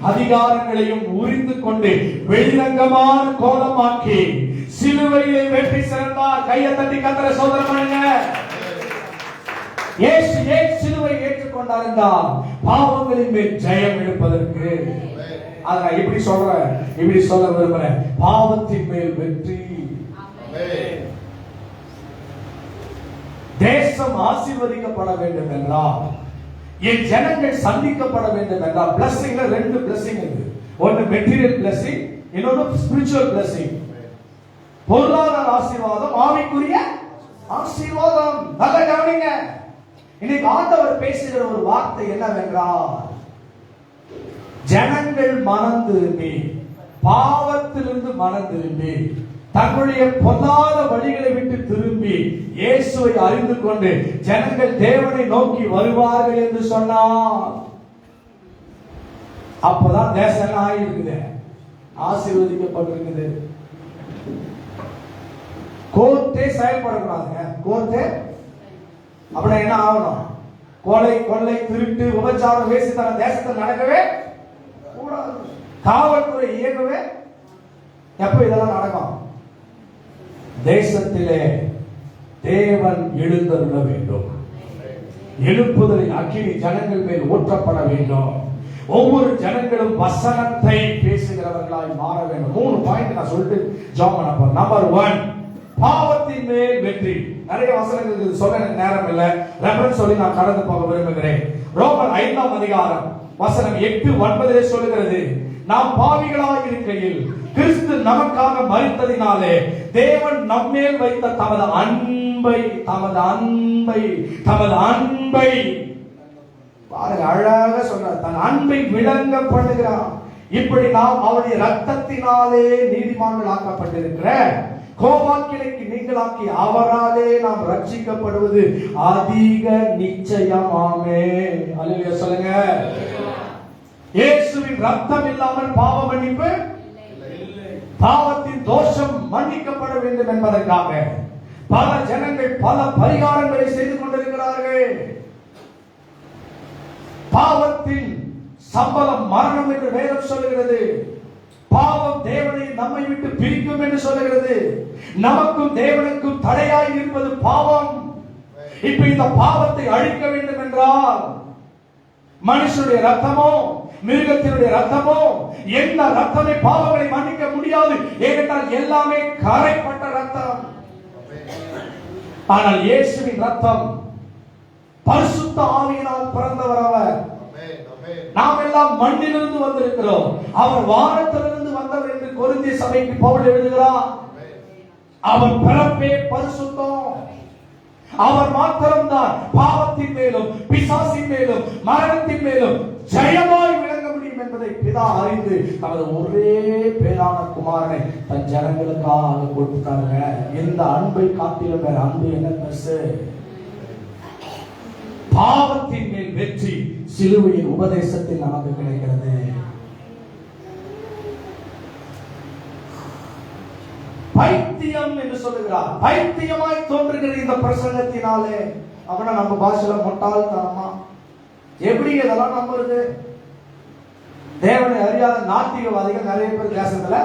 அதிகாரங்களையும் உரிந்து கொண்டு வெளிரங்கமான கோலமாக்கி சிலுவையிலே வெற்றி சிறந்தார். கையை தட்டி கர்த்தரை சோதனை பண்ணுங்க. இயேசு ஏன் சிலுவை ஏற்றுக்கொண்டார் என்றால் பாவங்களின் மேல் ஜெயம் எடுப்பதற்கு. அத நான் இப்படி சொல்றேன், இப்படி சொல்ல விரும்புறேன், பாவத்தின் மேல் வெற்றி. தேசம் ஆசீர்வதிக்கப்பட வேண்டும் என்றால், என் ஜனங்கள் சந்திக்கப்பட வேண்டும் என்றால், பிளஸிங்ல 2 பிளஸிங் இருக்கு. ஒன்னு மெட்டீரியல் பிளஸிங், இன்னொன்னு ஸ்பிரிச்சுவல் பிளஸிங். பொருளாதார ஆசீர்வாதம், ஆவிக்குரிய ஆசீர்வாதம். நல்லா கவனிங்க. இன்னைக்கு ஆண்டவர் பேசுகிற ஒரு வார்த்தை என்னவென்றால், ஜனங்கள் மனம் திரும்பி, பாவத்திலிருந்து மனம் திரும்பி, தங்களுடைய பொல்லாத வழிகளை விட்டு திரும்பி இயேசுவை அறிந்து கொண்டு ஜனங்கள் தேவனை நோக்கி வருவார்கள் என்று சொன்னார். அப்பதான் தேசம் ஆகிருக்குது, ஆசீர்வதிக்கப்பட்டிருக்குது. கோர்ட்டே செயல்படக்கூடாதுங்க. கோர்ட்டே அப்படின்னா என்ன ஆகணும்? கொலை, கொள்ளை, திருட்டு, விபச்சாரம், வேசித்தனம் தேசத்தில் நடக்கவே கூடாது. காவல்துறை இயங்கவே. எப்ப இதெல்லாம் நடக்கும்? தேசத்திலே தேவன் எழுந்தருள வேண்டும். எழுப்புதலின் அக்கினி ஜனங்கள் மேல் ஊற்றப்பட வேண்டும். ஒவ்வொரு ஜனங்களும் வசனத்தை பேசுகிறவர்களாய் மாற வேண்டும். 3 பாயிண்ட் நான் சொல்லிட்டு ஜாம் பண்ண போறேன். நம்பர் 1, பாவத்தின் மேல் வெற்றி. நிறைய வசனங்கள் சொல்ல எனக்கு நேரம் இல்லை, ரெஃபரன்ஸ் சொல்லி நான் கடந்து போக விரும்புகிறேன். ரோமர் 5ஆம் அதிகாரம் வசனம் 8, 9 சொல்லுகிறது, நாம் பாவிகளாக இருக்கையில் கிறிஸ்து நமக்காக மரித்ததினாலே தேவன் நம்மேல் வைத்த தமது அன்பை பாருங்க, அழகாக சொன்னார். தன் அன்பை விளங்க பண்ணுகிறார். இப்படி நாம் அவருடைய ரத்தத்தினாலே நீதிமான்கள் ஆக்கப்பட்டிருக்கிற கோபாக்கினைக்கு நீங்களாக்கி அவராலே நாம் ரட்சிக்கப்படுவது அதிக நிச்சயமாமே. அல்லேலூயா சொல்லுங்க. இயேசுவின் ரத்தம் இல்லாமல் பாவ மன்னிப்பு இல்லை. பாவத்தின் தோஷம் மன்னிக்கப்பட வேண்டும் என்பதற்காக பல ஜனங்கள் பல பரிகாரங்களை செய்து கொண்டிருக்கிறார்கள். பாவத்தின் சம்பளம் மரணம் என்று வேதம் சொல்லுகிறது. பாவம் தேவனை நம்மை விட்டு பிரிக்கும் என்று சொல்லுகிறது. நமக்கும் தேவனுக்கும் தடையாய் இருப்பது பாவம். இப்ப இந்த பாவத்தை அழிக்க வேண்டும் என்றால் மனுஷனுடைய ரத்தமோ மிருகத்தினுடைய ரத்தமோ எந்த ரத்தமே பாவங்களை மன்னிக்க முடியாது. ஏனென்றால் எல்லாமே கரைப்பட்ட ரத்தம். ஆனால் இயேசுவின் ரத்தம் பரிசுத்த ஆவியினால் பிறந்தவர் அவர். நாம் எல்லாம் மண்ணிலிருந்து வந்திருக்கிறோம், அவர் வானத்திலிருந்து வந்தவர் என்று கொரிந்திய சபைக்கு பவுல் எழுதுகிறார். அவர் பிறப்பே பரிசுத்தம். அவர் மாத்திரம்தான் பாவத்தின் மேலும் பிசாசின் மேலும் மரணத்தின் மேலும் ஜெயமாய் விளங்க முடியும் என்பதை பிதா அறிந்து தமது ஒரே பேரான குமாரனை தன் ஜனங்களுக்காக கொடுத்தாங்க. இந்த அன்பை காட்டிலும் வேற அன்பு என்ன பெருசு? பாவத்தின் மேல் வெற்றி சிலுவையின் உபதேசத்தில் நமக்கு கிடைக்கிறது. பைத்தியம் என்று சொல்லுகிறார். பைத்தியமாய் தோன்றுகிற இந்த பிரசங்கத்தினாலே அவன நம்ம பாஷையில முட்டாள்தனமா எப்படி இதெல்லாம் நம்புறது? தேவனை அறியாத நாத்திகவாதிகள் நிறைய பேர் தேசத்துல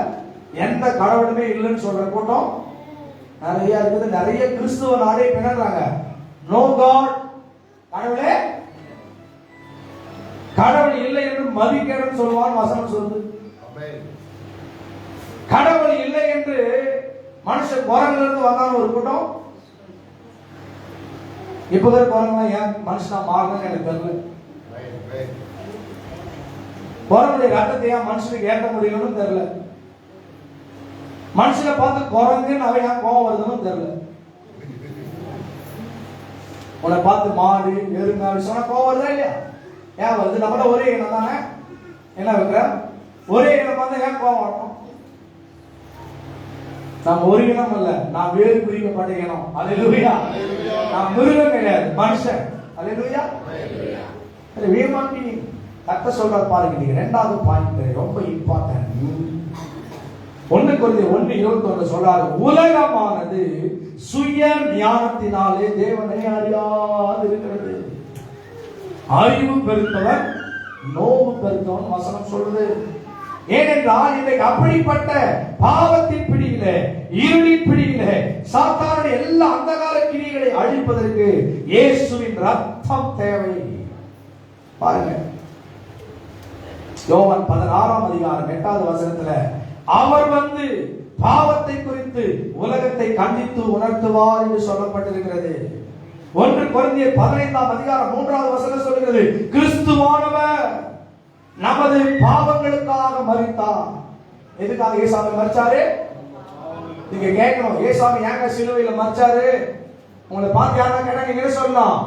எந்த கடவுளுமே இல்லைன்னு சொல்ற கூட்டம் நிறைய இருக்குது. நிறைய கிறிஸ்துவ நாடே பின்னாங்க. நோ காட், கடவுளே கடவுள் இல்லை என்று மதிக்கேடன் சொல்லுவான் வசனம் சொல்லுது. கடவுள் இல்லை என்று மனுஷன் குரங்கிலிருந்து வந்தாலும் ஒரு கூட்டம். இப்பதான் குரங்கெல்லாம் ஏன் மனுஷனா மாறணும்னு எனக்கு தெரியல. குரங்குடைய ரத்தத்தை ஏன் மனுஷனுக்கு ஏற்ற முடியும்னு தெரியல. மனுஷனை பார்த்து குரங்குன்னு அவன் ஏன் கோவம் வருதுன்னு தெரியல. உன்னை பார்த்து மாடு எருமை அப்படி சொன்னா கோவம் வருதா இல்லையா? ஏன் வருது? நம்மள ஒரே இனம் தானே. என்ன வைக்கிற ஒரே இனம் வந்து ஏன் கோவம் வரணும்? நாம் ஒரு இனம் அல்ல, நாம் வேறு பிரிக்கப்பட்ட இனம். அல்லேலூயா. நாம் மிருகம் கிடையாது, மனுஷன். அல்லேலூயா. வேமாண்டி கத்த சொல்ற பாருங்க. நீங்க இரண்டாவது பாயிண்ட் ரொம்ப இம்பார்ட்டன்ட். 1 கொரிந்தியர் 1:21 சொல்றாரு, உலகமானது சுய ஞானத்தினாலே தேவனை அறியாது இருக்கிறது. அறிவு பெருத்தவன் நோவு பெருத்தவன் வசனம் சொல்றது. ஏனென்றால் இன்றைக்கு அப்படிப்பட்ட பாவத்தின் பிடியில இருளின் பிடியில சாத்தானுடைய எல்லா அந்தகார கிரிகளை அழிப்பதற்கு இயேசுவின் ரத்தம் தேவை. பாருங்க, யோவான் 16:8 அவர் வந்து பாவத்தை குறித்து உலகத்தை கண்டித்து உணர்த்துவார் என்று சொல்லப்பட்டிருக்கிறது. 1 கொரிந்தியர் 15:3 சொல்லுகிறது, கிறிஸ்துவானவர் நமது பாவங்களுக்காக மரித்தார். எதுக்காக ஏசாமி மரிச்சாரு? நீங்க கேட்கணும், ஏசாமி ஏங்க சிலுவையில மரிச்சாரு? உங்களை பார்த்து யாரா கேட்டாங்க, நீங்க என்ன சொல்லணும்?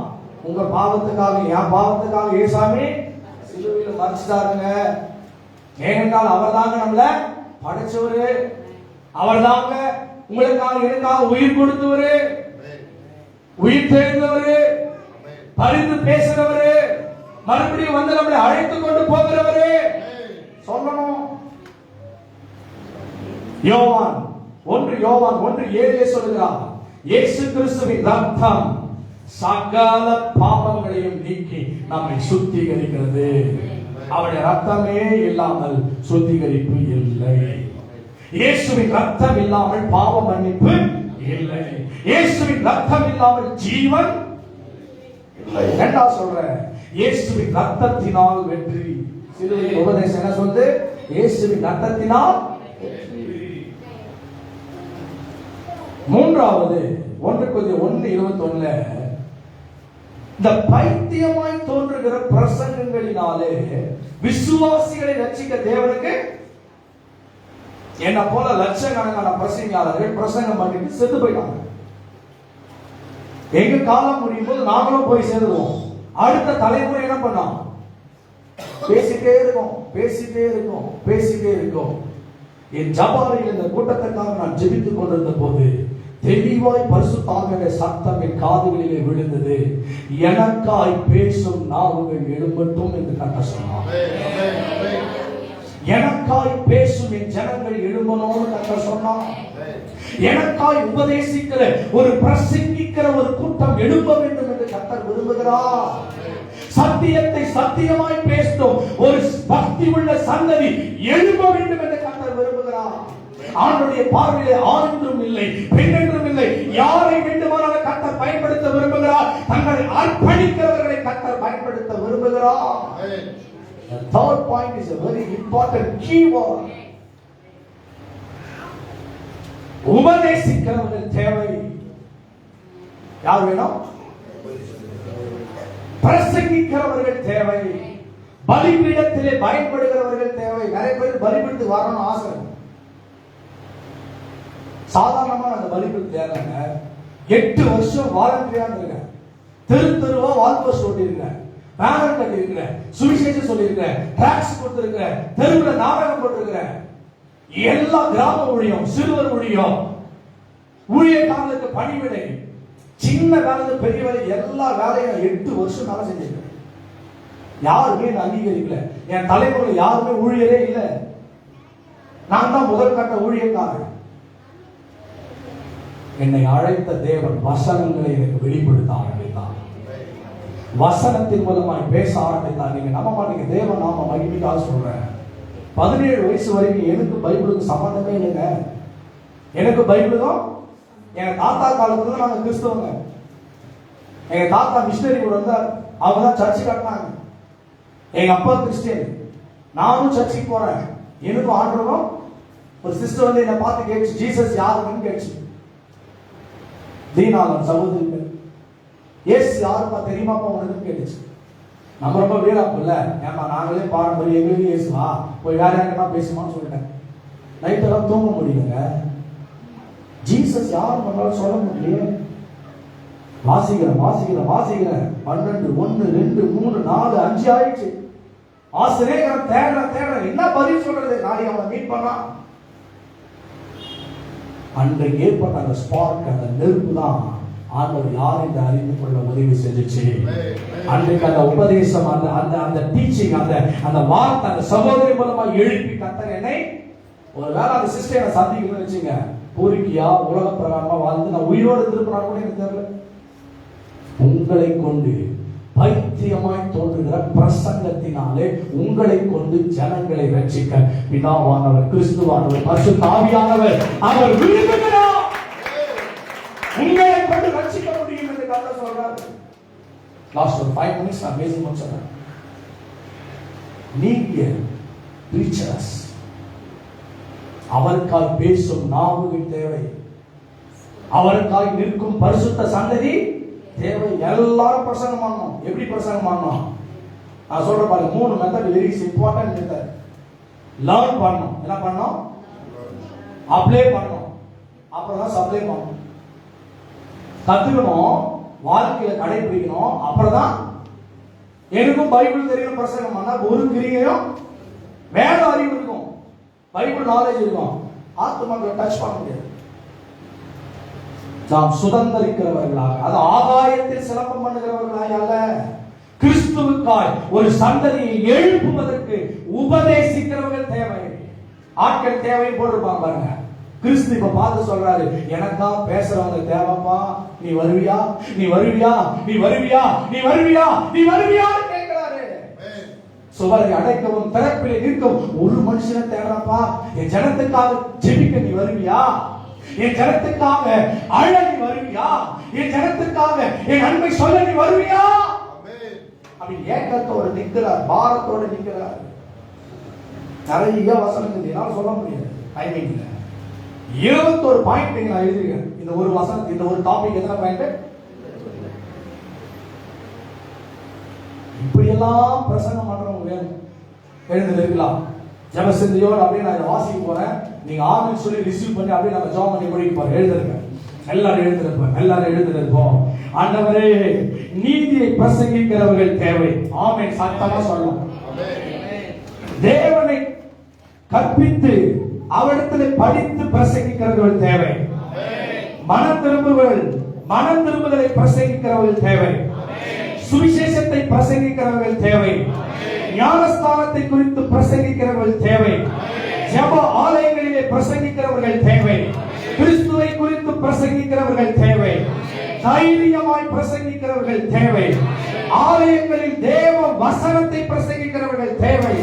உங்க பாவத்துக்காக, என் பாவத்துக்காக ஏசாமி சிலுவையில மரிச்சிட்டாருங்க. ஏனென்றால் அவர் தாங்க நம்மள படைச்சவரு, அவர் தாங்க உங்களுக்காக எனக்காக உயிர் கொடுத்தவரு, உயிர் தெரிந்தவரு, பரிந்து பேசுறவரு, மறுபடியும் வந்து நம்மளை அழைத்துக் கொண்டு போகிறவரு சொல்லணும். யோவான் 1:7 சொல்லுகிறார், இயேசு கிறிஸ்துவின் ரத்தம் சகல பாவங்களையும் நீக்கி நம்மை சுத்திகரிக்கிறது. அவருடைய ரத்தமே இல்லாமல் சுத்திகரிப்பு இல்லை. இயேசுவின் ரத்தம் இல்லாமல் பாவ மன்னிப்பு இல்லை. இயேசுவின் ரத்தம் இல்லாமல் ஜீவன் இல்லை. என்ன சொல்ற? இயேசுவின் ரத்தத்தினால் வெற்றி. சிலுவையின் உபதேசம் என்ன சொல்லுது? இயேசுவின் ரத்தத்தினால் வெற்றி. மூன்றாவது 1 கொரிந்தியர் 1:21 இந்த பைத்தியமாய் தோன்றுகிற பிரசங்கங்களினாலே விசுவாசிகளை ரட்சிக்க தேவனுக்கு என்ன போல லட்சக்கணக்கான பிரசங்கியாளர்கள் பிரசங்கம் பண்ணிட்டு செத்து போயிட்டாங்க. எங்க காலம் முடியும் போது நாங்களும் போய் சேருவோம். அடுத்த தலைமுறை என்ன பண்ணோம்? பேசிட்டே இருக்கோம். என் ஜபாரில் இந்த கூட்டத்திற்காக நான் ஜெபித்துக் கொண்டிருந்த போது தெளிவாய் பரிசுத்த ஆவியானவருடைய சத்தம் என் காதுகளிலே விழுந்தது. எனக்காய் பேசும் நாவுகள் எழும்பட்டும் என்று கர்த்தர் சொன்னார். எனக்காய் பேசும் என் ஜனங்கள் எழும்பணும்னு கர்த்தர் சொன்னார். எனக்காய் உபதேசிக்கிற ஒரு பிரசங்கிக்கிற ஒரு கூட்டம் எழும்ப வேண்டும் என்று கர்த்தர் விரும்புகிறார். சத்தியத்தை சத்தியமாய் பேசும் ஒரு பக்தி உள்ள சந்ததி எழும்ப வேண்டும் என்று கர்த்தர் விரும்புகிறார். ஆண்டுடைய பார்வையிலே ஆண்களும் இல்லை பெண்ணென்றும் இல்லை, யாரை வேண்டுமானாலும் கர்த்தர் பயன்படுத்த விரும்புகிறார். தங்களை அர்ப்பணிக்கிறவர்களை கர்த்தர் பயன்படுத்த விரும்புகிறார். The third point is a very important key word. உபதேசிக்கிறவர்கள் தேவை. யார் வேணும்? பிரசங்கிக்கிறவர்கள் தேவை. பலிபீடத்திலே பயன்படுகிறவர்கள் தேவை. நிறைய பேர் பலிபீடத்துக்கு வரணும்னு ஆசை. சாதாரணமா அந்த பலிபீடத்தில் ஏறாங்க. 8 வருஷம் வாலண்டியரா இருக்கேன். தெருவா வால்போஸ்ட் ஓட்டிருக்கேன், பேனர் கட்டியிருக்கிறேன், சுவிசேஷம் சொல்லியிருக்கிறேன், டிராக்ஸ் கொடுத்திருக்கிறேன், தெருவில் நாடகம் போட்டிருக்கிறேன். எல்லா கிராம ஊழியம், சிறுவர் ஊழியம், ஊழியக்காரர்களுக்கு பணிவிடை, சின்ன வேலை பெரிய வேலை, எல்லா வேலையும் 8 வருஷம் வேலை செஞ்சிருக்கேன். யாருமே அங்கீகரிக்கல. என் தலைமுறையில் யாருமே ஊழியரே இல்லை. நான் தான் முதல் கட்ட ஊழியக்காரன். என்னை அழைத்த தேவன் வசனங்களை எனக்கு வெளிப்படுத்த ஆரம்பித்தார். வசனத்தின் மூலமாய் பேச ஆரம்பித்தார். நீங்க நம்ப மாட்டீங்க, தேவன் நாம மகிமைக்காக சொல்றேன். 17 வயசு வரைக்கும் எனக்கு பைபிளுக்கு சம்பந்தமே இல்லைங்க. எனக்கு பைபிளுக்கும் எங்க தாத்தா காலத்துல நாங்க கிறிஸ்தவங்க. எங்க தாத்தா மிஷனரி கூட இருந்தார். அவங்க தான் சர்ச்சு கட்டினாங்க. எங்க அப்பா கிறிஸ்டியன். நானும் சர்ச்சுக்கு போறேன். எனக்கும் ஆண்டவரும் ஒரு சிஸ்டர் வந்து என்ன பார்த்து கேட்சி, ஜீசஸ் யாருன்னு கேட்சி. தீனாளன் சகோதரிகள், ஏசு யாருப்பா தெரியுமாப்பா உனக்கு கேட்டுச்சு. நம்ம ரொம்ப வீராப்பு இல்ல, ஏமா நாங்களே பாரம்பரிய எங்களுக்கு ஏசுவா, போய் வேற யாருன்னா பேசுமான்னு சொல்லிட்டேன். நைட்டெல்லாம் தூங்க முடியலங்க. ஜீசஸ் யாரும் நம்மளால சொல்ல முடியல. வாசிக்கிறேன் 12, 1, 2, 3, 4, 5 ஆயிடுச்சு. ஆசிரியர் தேடுறேன் என்ன பதில் சொல்றது. நாளைக்கு அவனை மீட் பண்ணா அன்றைக்கு ஏற்பட்ட அந்த ஸ்பார்க், அந்த நெருப்பு தான் ஆண்டவர் யார் என்று அறிந்து கொள்ள உதவி செஞ்சிச்சு. அன்றைக்கு அந்த உபதேசம், அந்த டீச்சிங், அந்த வார்த்தை அந்த சகோதரி மூலமா எழுப்பி கர்த்தர் என்னை, ஒருவேளை அந்த சிஸ்டரை சந்திக்கணும்னு வச்சுங்க, பூரிக்கியா உலக பிரகாரமா வாழ்ந்து நான் உயிரோடு திருப்பினா கூட எனக்கு தெரியல. உங்களை கொண்டு பைத்தியமாய் தோன்றுகிற பிரசங்கத்தினாலே உங்களை கொண்டு ஜனங்களை ரட்சிக்க பிதாவானவர், கிறிஸ்துவானவர், பரிசுத்த ஆவியானவர் அவர் விரும்புகிறார். உங்களை கொண்டு ரட்சிக்க முடியும் என்று கர்த்தர் சொல்றார். லாஸ்ட் ஒரு 5 minutes நான் பேசணும்னு சொன்னேன். நீங்க preachers, அவருக்காய் பேசும் நாவுகள் தேவை. அவருக்காய் நிற்கும் பரிசுத்த சந்ததி தேவை. எல்லாரும் பிரசங்கம் பண்ணணும். எப்படி பிரசங்கம் பண்ணணும்? நான் சொல்றேன் பாருங்க, 3 method very important method. Learn பண்ணணும். என்ன பண்ணணும்? அப்ளை பண்ணணும். அப்புறம் தான் சப்ளை பண்ணணும். கத்துக்கணும், வாழ்க்கையில கடைபிடிக்கணும். அப்புறம் தான் எனக்கும் பைபிள் தெரியும் பிரசங்கம் பண்ணா ஒரு கிரியையும் வேத அறிவு இருக்கும், பைபிள் நாலேஜ் இருக்கும். ஆத்மாக்களை டச் பண்ண முடியாது. நாம் சுதந்திரிக்கிறவர்களாக, அது ஆகாயத்தில் சிலம்பம் பண்ணுகிறவர்களாக அல்ல, கிறிஸ்துவுக்காய் ஒரு சந்ததியை எழுப்புவதற்கு உபதேசிக்கிறவர்கள் தேவை. ஆட்கள் தேவை போட்டிருப்பாங்க பாருங்க. கிறிஸ்து இப்ப பார்த்து சொல்றாரு, எனக்கா பேசுறவங்க தேவைப்பா, நீ வருவியா, நீ வருவியா, நீ வருவியா, நீ வருவியா, நீ வருவியா கேட்கிறாரு. சுவரை அடைக்கவும் திறப்பிலே நிற்கவும் ஒரு மனுஷனை தேடுறப்பா. என் ஜனத்துக்காக ஜெபிக்க நீ வருவியா, என் ஜனத்துக்காக அழ நீ வருவியா, என் ஜனத்துக்காக என் அன்பை சொல்ல நீ வருவியா. அப்படி ஏக்கத்தோடு நிற்கிறார், பாரத்தோடு நிற்கிறார். நிறைய வசனங்கள் என்னால சொல்ல முடியாது, டைமிங்ல 21 பாயிண்ட் நான் எழுதிருக்கேன். இந்த ஒரு வசனம், இந்த ஒரு டாபிக் எத்தனை பாயிண்ட்? இப்படி எல்லாம் பிரசங்கம் பண்றவங்க வேணும். எழுந்து இருக்கலாம். ஜபசிந்தியோடு அப்படியே நான் வாசிக்க போறேன். நீங்க ஆமென் சொல்லி ரிசீவ் பண்ணி அப்படியே நம்ம ஜெபம் பண்ணி முடிக்க போறோம். எழுதுங்க. எல்லாரும் எழுந்திருப்போம். ஆண்டவரே, நீதியை பிரசங்கிக்கிறவர்கள் தேவை. ஆமென் சத்தமா சொல்லலாம். தேவனை கற்பித்து அவரிடத்தில் படித்து பிரசங்கிக்கிறவர்கள் தேவை. மனம் திரும்புதலை பிரசங்கிக்கிறவர்கள் தேவை. சுவிசேஷத்தை பிரசங்கிக்கிறவர்கள் தேவை. ஞானஸ்தானத்தை குறித்து பிரசங்கிக்கிறவர்கள் தேவை. ஜெப ஆலயங்களிலே பிரசங்கிக்கிறவர்கள் தேவை. கிறிஸ்துவை குறித்து பிரசங்கிக்கிறவர்கள் தேவை. தைரியமாய் பிரசங்கிக்கிறவர்கள் தேவை. ஆலயங்களில் தேவ வசனத்தை பிரசங்கிக்கிறவர்கள் தேவை.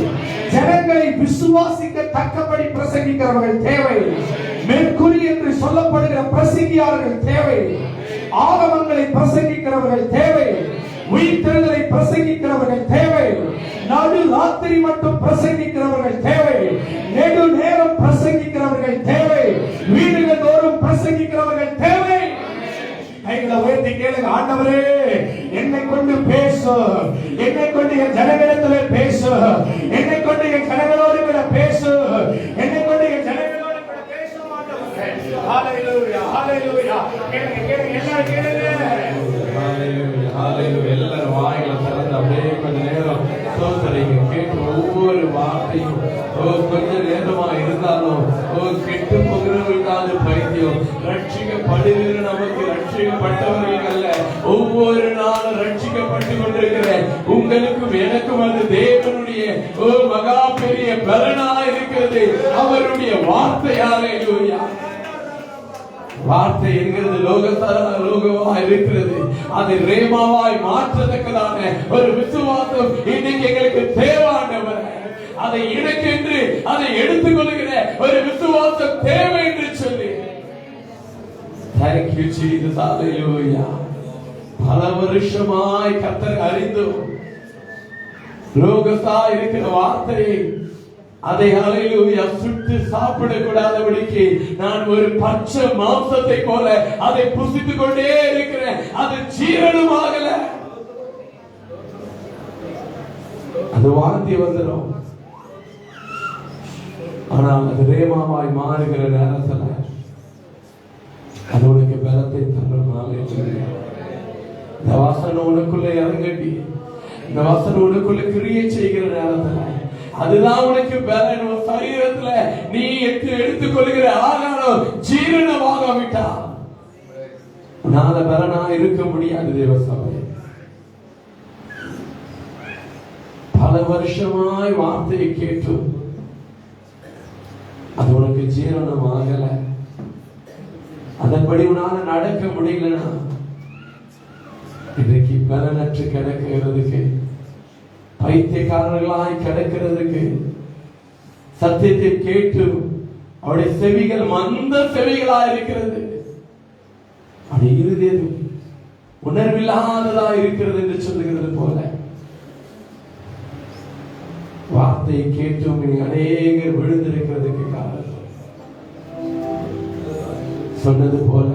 ஜனங்களை விசுவாசிக்க தக்கபடி பிரசங்கிக்கிறவர்கள் தேவை. மெர்க்குரி என்று சொல்லப்படுகிற பிரசங்கியாளர்கள் தேவை. ஆகமங்களை பிரசங்கிக்கிறவர்கள் தேவை. உயிர்த்தெழுதலை பிரசங்கிக்கிறவர்கள் தேவை. நடு ராத்திரி மட்டும் பிரசங்கிக்கிறவர்கள் தேவை. நெடு நேரம் பிரசங்கிக்கிறவர்கள் தேவை. வீடுகள் தோறும் பிரசங்கிக்கிறவர்கள் தேவை. கைகளை உயர்த்தி கேளுங்க. ஆண்டவரே, என்னை கொண்டு பேசு, என்னை கொண்டு என் ஜனங்களிடத்திலே பேசு, என்னை கொண்டு என் ஜனங்களோடு கூட பேசு, என்னை கொண்டு என் ஜனங்களோடு கூட பேசும் ஆண்டவரே. ஹalleluya, ஹalleluya. கேளுங்க, எல்லாரும் கேளுங்க. ஹalleluya, ஹalleluya. எல்லாரும் வாய்களை திறந்து அப்படியே கொஞ்ச நேரம் ஸ்தோத்திரிங்க. கேட்டு ஒவ்வொரு வார்த்தையும் கொஞ்ச நேரமா இருந்தாலும் கெட்டு போகிறவர்களுக்கான பைத்தியம், ரட்சிக்கப்படுகிற நமக்கு ரட்சிக்கப்பட்டவர்கள் அல்ல, ஒவ்வொரு நாளும் ரட்சிக்கப்பட்டு கொண்டிருக்கிற உங்களுக்கும் எனக்கும் அது தேவனுடைய மகா பெரிய பலனா இருக்கிறது. அவருடைய வார்த்தையாக வார்த்தை என்கிறது லோகமா இருக்கிறது. அதை ரேமாவாய் மாற்றத்தக்கதான ஒரு விசுவாசம் இன்னைக்கு எங்களுக்கு தேவையானவர். அதை இணைக்கென்று அதை எடுத்துக் கொள்கிற ஒரு விசுவாசம் தேவை என்று சொல்லி Thank you Jesus. Hallelujah. பல வருஷமாய் கர்த்தர் அறிந்தும் லோகசா இருக்கிற வார்த்தையை அதை ஹalleluya சுட்டு சாப்பிடக்கூடாதபடிக்கு நான் ஒரு பச்சை மாம்சத்தை போல அதை புசித்துக் கொண்டே இருக்கிறேன். அது ஜீரணமாகல. அது வாந்தி வந்துடும். ஆனால் அது ரேமாவாய் மாறுகிற நேரத்தில் அது உனக்கு பலத்தை தரனால இந்த வாசனை உனக்குள்ள இறங்கட்டி, இந்த வாசனை உனக்குள்ள கிரியை செய்கிற நேரத்தில் அதுதான் உனக்கு பலன். சரீரத்துல நீ எடுத்துக் கொள்கிற ஆகாரம் ஜீரணமாகாவிட்டா உன்னால பலனா இருக்க முடியாது. தேவசபை பல வருஷமாய் வார்த்தையை கேட்டும் அது உனக்கு ஜீரணம் ஆகல, அதன்படி உன்னால நடக்க முடியலன்னா இன்றைக்கு பலனற்று கிடக்கிறதுக்கு, பைத்தியக்காரர்களாய் கிடக்கிறதுக்கு, சத்தியத்தை கேட்டு அவருடைய செவிகள் மந்த செவிகளாய் இருக்கிறது, அவருடைய இருதயம் உணர்வில்லாததா இருக்கிறது என்று சொல்லுகிறது போல வார்த்தையை கேட்டும் அநேகர் விழுந்திருக்கிறதுக்கு காரணம் சொன்னது போல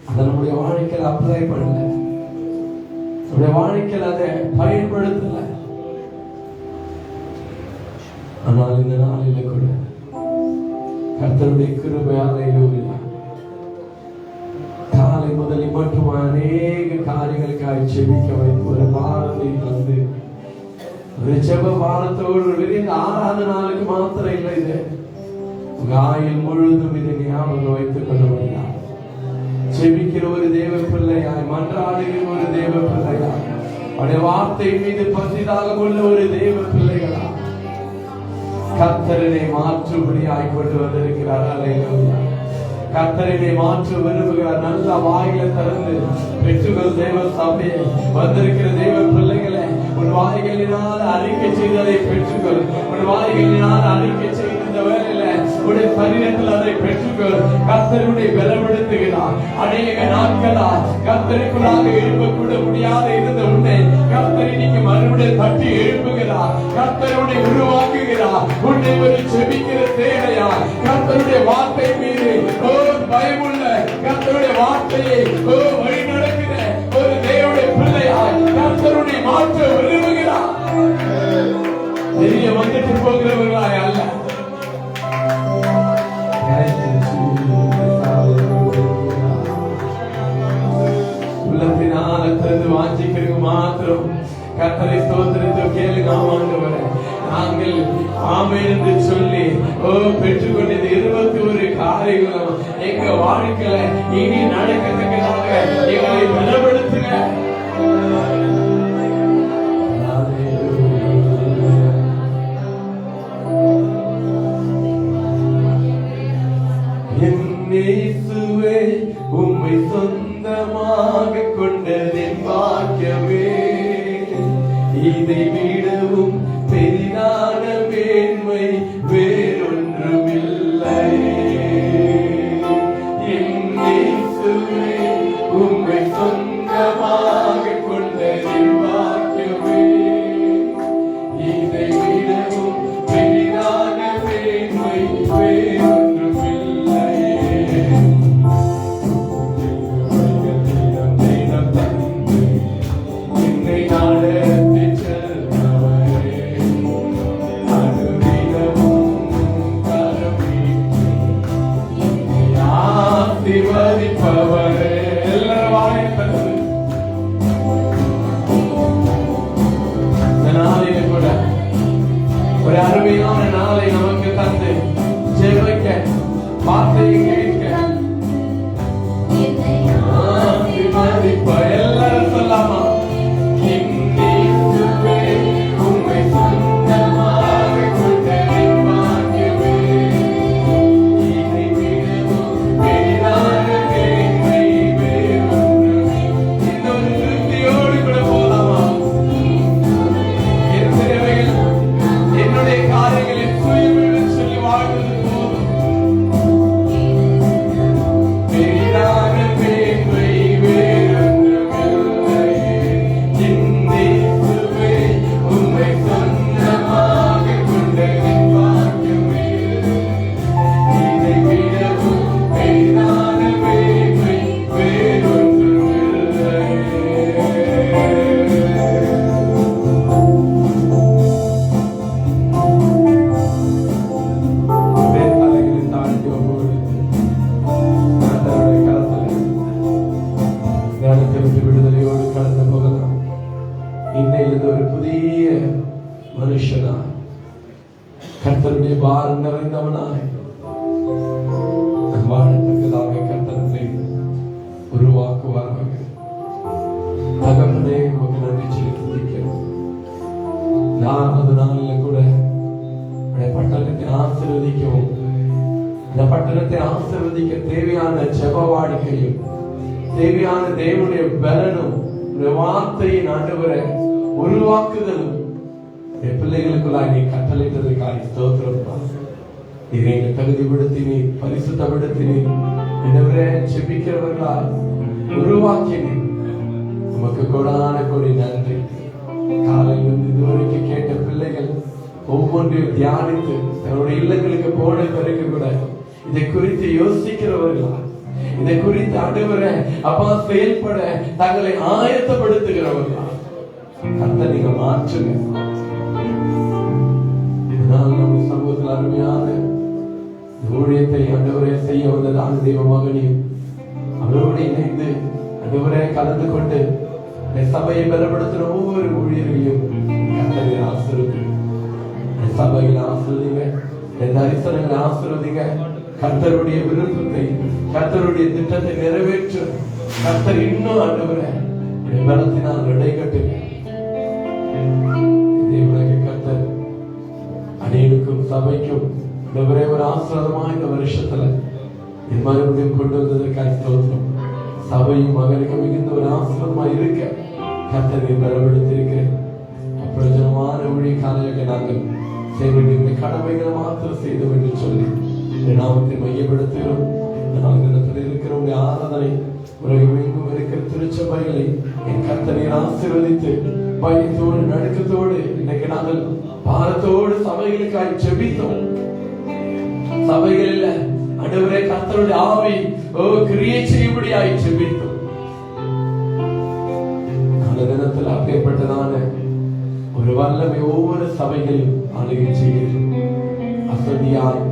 அதை நம்முடைய வாழ்க்கையில் அப்ளை பண்ணல, நம்முடைய வாழ்க்கையில் அதை பயன்படுத்தல. ஆனால் இந்த நாளில கூட கர்த்தருடைய கிருபையால காலை முதல் மட்டும் அநேக காரியங்களுக்காக செபிக்க வைத்து ஒரு பாரத்தை தந்து ஒரு ஜெப பாரத்தோடு விரிந்த 6வது நாளுக்கு மாத்திரம் இல்லை, இது உங்க ஆயுள் முழுதும் இதை ஞாபகம் வைத்துக் கொள்ள முடியாது. செபிக்கிற ஒரு தேவ பிள்ளையாய், மன்றாடுகிற ஒரு தேவ பிள்ளையாய், அவருடைய வார்த்தை மீது பசிதாக உள்ள ஒரு தேவ பிள்ளைகளா கர்த்தரனை மாற்றுபடியாய் கொண்டு வந்திருக்கிறார். அல்லேலூயா. கர்த்தரனை மாற்ற விரும்புகிறார். நல்ல வாயில திறந்து பெற்றுக்கொள் தேவ சபையை. வந்திருக்கிற தேவ பிள்ளைகளை உன் வாய்களினால் அறிக்கை செய்ததை பெற்றுக்கொள். உன் வாய்களினால் அறிக்கை செய்த வேலையில உடைய சரீரத்தில் அதை பெற்றுக்கொள். கர்த்தருடைய பலப்படுத்துகிறார். அநேக நாட்களா கர்த்தருக்குள்ளாக எழுப்பக்கூட முடியாத இருந்த உன்னை கர்த்தரை நீங்க மறுபடியும் தட்டி எழுப்புகிறார். கர்த்தருடைய உருவாக்குகிறார். உன்னை ஒரு செபிக்கிற தேவையா கர்த்தருடைய வார்த்தை மீது பயமுள்ள கர்த்தருடைய வார்த்தையை வழி நடக்கிற ஒரு தேவனுடைய பிள்ளையாய் கர்த்தருடைய மாற்ற விரும்புகிறார். தெரிய வந்துட்டு போகிறவர்களாய் அல்ல. உள்ளத்தினால திறந்து வாஞ்சிக்கிறது மாத்திரம் கர்த்தரை ஸ்தோத்திரத்தை கேளுங்க. ஆமாண்டவரே, நாங்கள் ஆமென் என்று சொல்லி பெற்றுக்கொண்டது 21 காரியங்களும் எங்க வாழ்க்கையில இனி நடக்கத்தக்கதாக எங்களை பலப்படுத்துங்க. இயேசுவே உம்மை சொந்தமாக கொண்டதின் பாக்கியமே, இதை விடவும் பெரிதான மேன்மை வேறொன்றுமில்லை. இயேசுவே உம்மை சொந்தமாக கொண்டதின் பாக்கியமே, இதை விடவும் பெரிதான மேன்மை வேறொன்றுமில்லை. ஒரு அருமையான நாளை நமக்கு தந்து ஜெபிக்க வார்த்தையை கேட்க எல்லாரும் சொல்லாமா? உம்மை சொந்தமாக கொண்டதின் பாக்கியமே, இதை விடவும் பெரிதான மேன்மை வேறொன்றுமில்லை. இன்னொரு திருப்தியோடு கூட போலாமா? என் தேவைகள் என்னுடைய காரியங்களில் சுயமிழ சொல்லி வாழ்வது போதும். பெரிதான மேன்மை வேறொன்றுமில்லை. இயேசுவே உம்மை சொந்தமாக கொண்டதின் பாக்கியமே, இதை விடவும் பெரிதான மேன்மை வேறொன்றுமில்லை. விடுதலையோடு கடந்து போகலாம். இன்னையிலிருந்து ஒரு புதிய மனுஷனா, கர்த்தருடைய பாரம் நிறைந்தவனாய் வாழத்தக்கதாக கர்த்தரை உருவாக்குவாராக. தகப்பனே உமக்கு நன்றி செலுத்திக்கிறோம். நான் அதனால கூட பட்டணத்தை ஆசீர்வதிக்கவும், இந்த பட்டணத்தை ஆசீர்வதிக்க தேவையான ஜெப வாழ்க்கையும் தேவையான தேவனுடைய பலனும் வார்த்தையின் ஆண்டவரை உருவாக்குதலும் என் பிள்ளைகளுக்குள்ளாய் நீ கட்டளையிட்டதற்காக ஸ்தோத்திரம். இதை எங்கள் தகுதிப்படுத்தி நீ பரிசுத்தப்படுத்தி நீ என்னவரே ஜெபிக்கிறவர்களால் உருவாக்கினேன். உமக்கு கொடான கொடி நன்றி. காலையிலிருந்து இதுவரைக்கும் கேட்ட பிள்ளைகள் ஒவ்வொன்றையும் தியானித்து தன்னுடைய இல்லங்களுக்கு போன பிறகு கூட இதை குறித்து யோசிக்கிறவர்களா, இதை குறித்து ஆண்டவரே அப்பா செயல்பட தங்களை ஆயத்தப்படுத்துகிறவர்களா கர்த்தர் நீங்க மாற்றுங்க. இதனால் நம்ம சமூகத்தில் அருமையான ஊழியத்தை ஆண்டவரே செய்ய வந்ததான தெய்வ மகனையும் அவரோடு இணைந்து ஆண்டவரே கலந்து கொண்டு சபையை பலப்படுத்துகிற ஒவ்வொரு ஊழியர்களையும் கர்த்தரை ஆசீர்வதிங்க. சபையில் ஆசீர்வதிங்க, தரிசனங்களை ஆசீர்வதிங்க. கர்த்தருடைய விருப்பத்தை கர்த்தருடைய திட்டத்தை நிறைவேற்ற கர்த்தர் இன்னும் ஆண்டவரே பலத்தினால் இடை கட்டுங்க. கர்த்தர் அநேகருக்கும் சபைக்கும் ஒரு ஆசீர்வாதமா இந்த வருஷத்துல மறுபடியும் கொண்டு வந்ததற்காக ஸ்தோத்திரம். சபையும் மகனுக்கு மிகுந்த ஒரு ஆசீர்வாதமா இருக்க கர்த்தரை பலப்படுத்தியிருக்கிறேன். பிரயோஜனமான ஊழியக்காரர்கள் நாங்கள் செய்வதற்கு கடமைகளை மாத்திரம் செய்தோம் என்று சொல்லி நாமத்தை மையப்படுத்துகிறோம். நாங்கள் இருக்கிற ஆராதனை உலகம் எங்கும் இருக்கிற திருச்சபைகளை என் கர்த்தரை ஆசீர்வதித்து பயத்தோடு நடுக்கத்தோடு இன்னைக்கு நாங்கள் பாரத்தோடு சபைகளுக்காய் ஜெபித்தோம். சபைகளில் ஆண்டவரே கர்த்தருடைய ஆவி கிரியை செய்யும்படியாய் ஜெபித்தோம். அந்த தினத்தில் அப்பேற்பட்டதான ஒரு வல்லமை ஒவ்வொரு சபைகளிலும் ஆளுகை செய்கிறோம். அசதியாய்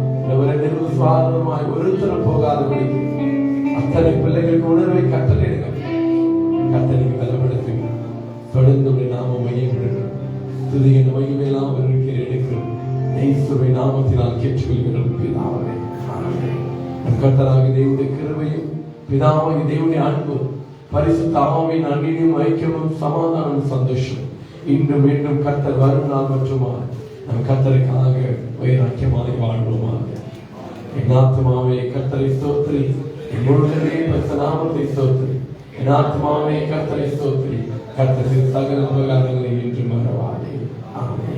நிர்வாகமாய் ஒருத்தரம் போகாதபடி அத்தனை பிள்ளைகளுக்கு உணர்வை கட்டளையிடுங்க. கர்த்தருக்கு பலப்படுத்துங்க. தொடர்ந்து நாம மையப்படுங்க. துதியின் மகிமையெல்லாம் அவர்களுக்கு எடுக்கிறோம். இயேசுவின் நாமத்தினால் கேட்டுக்கொள்கிறோம் பிதாவே. ஆமென். நம் கர்த்தராகிய தேவனுடைய கிருபையும் பிதாவாகிய தேவனுடைய அன்பும் பரிசுத்த ஆவியின் அன்பியும் ஐக்கியமும் சமாதானம் சந்தோஷம் இன்றும் மீண்டும் கர்த்தர் வரும் நாள் மட்டுமா நம் கர்த்தருக்காக வைராக்கியமாக வாழ்வோமாக. என் ஆத்மாவே கர்த்தரை ஸ்தோத்திரி, என் முழுவதுமே பரிசுத்த நாமத்தை ஸ்தோத்திரி. என் ஆத்மாவே கர்த்தரை ஸ்தோத்திரி, கர்த்தரின் சகல உபகாரங்களை இன்று மறவாதே. ஆமென்.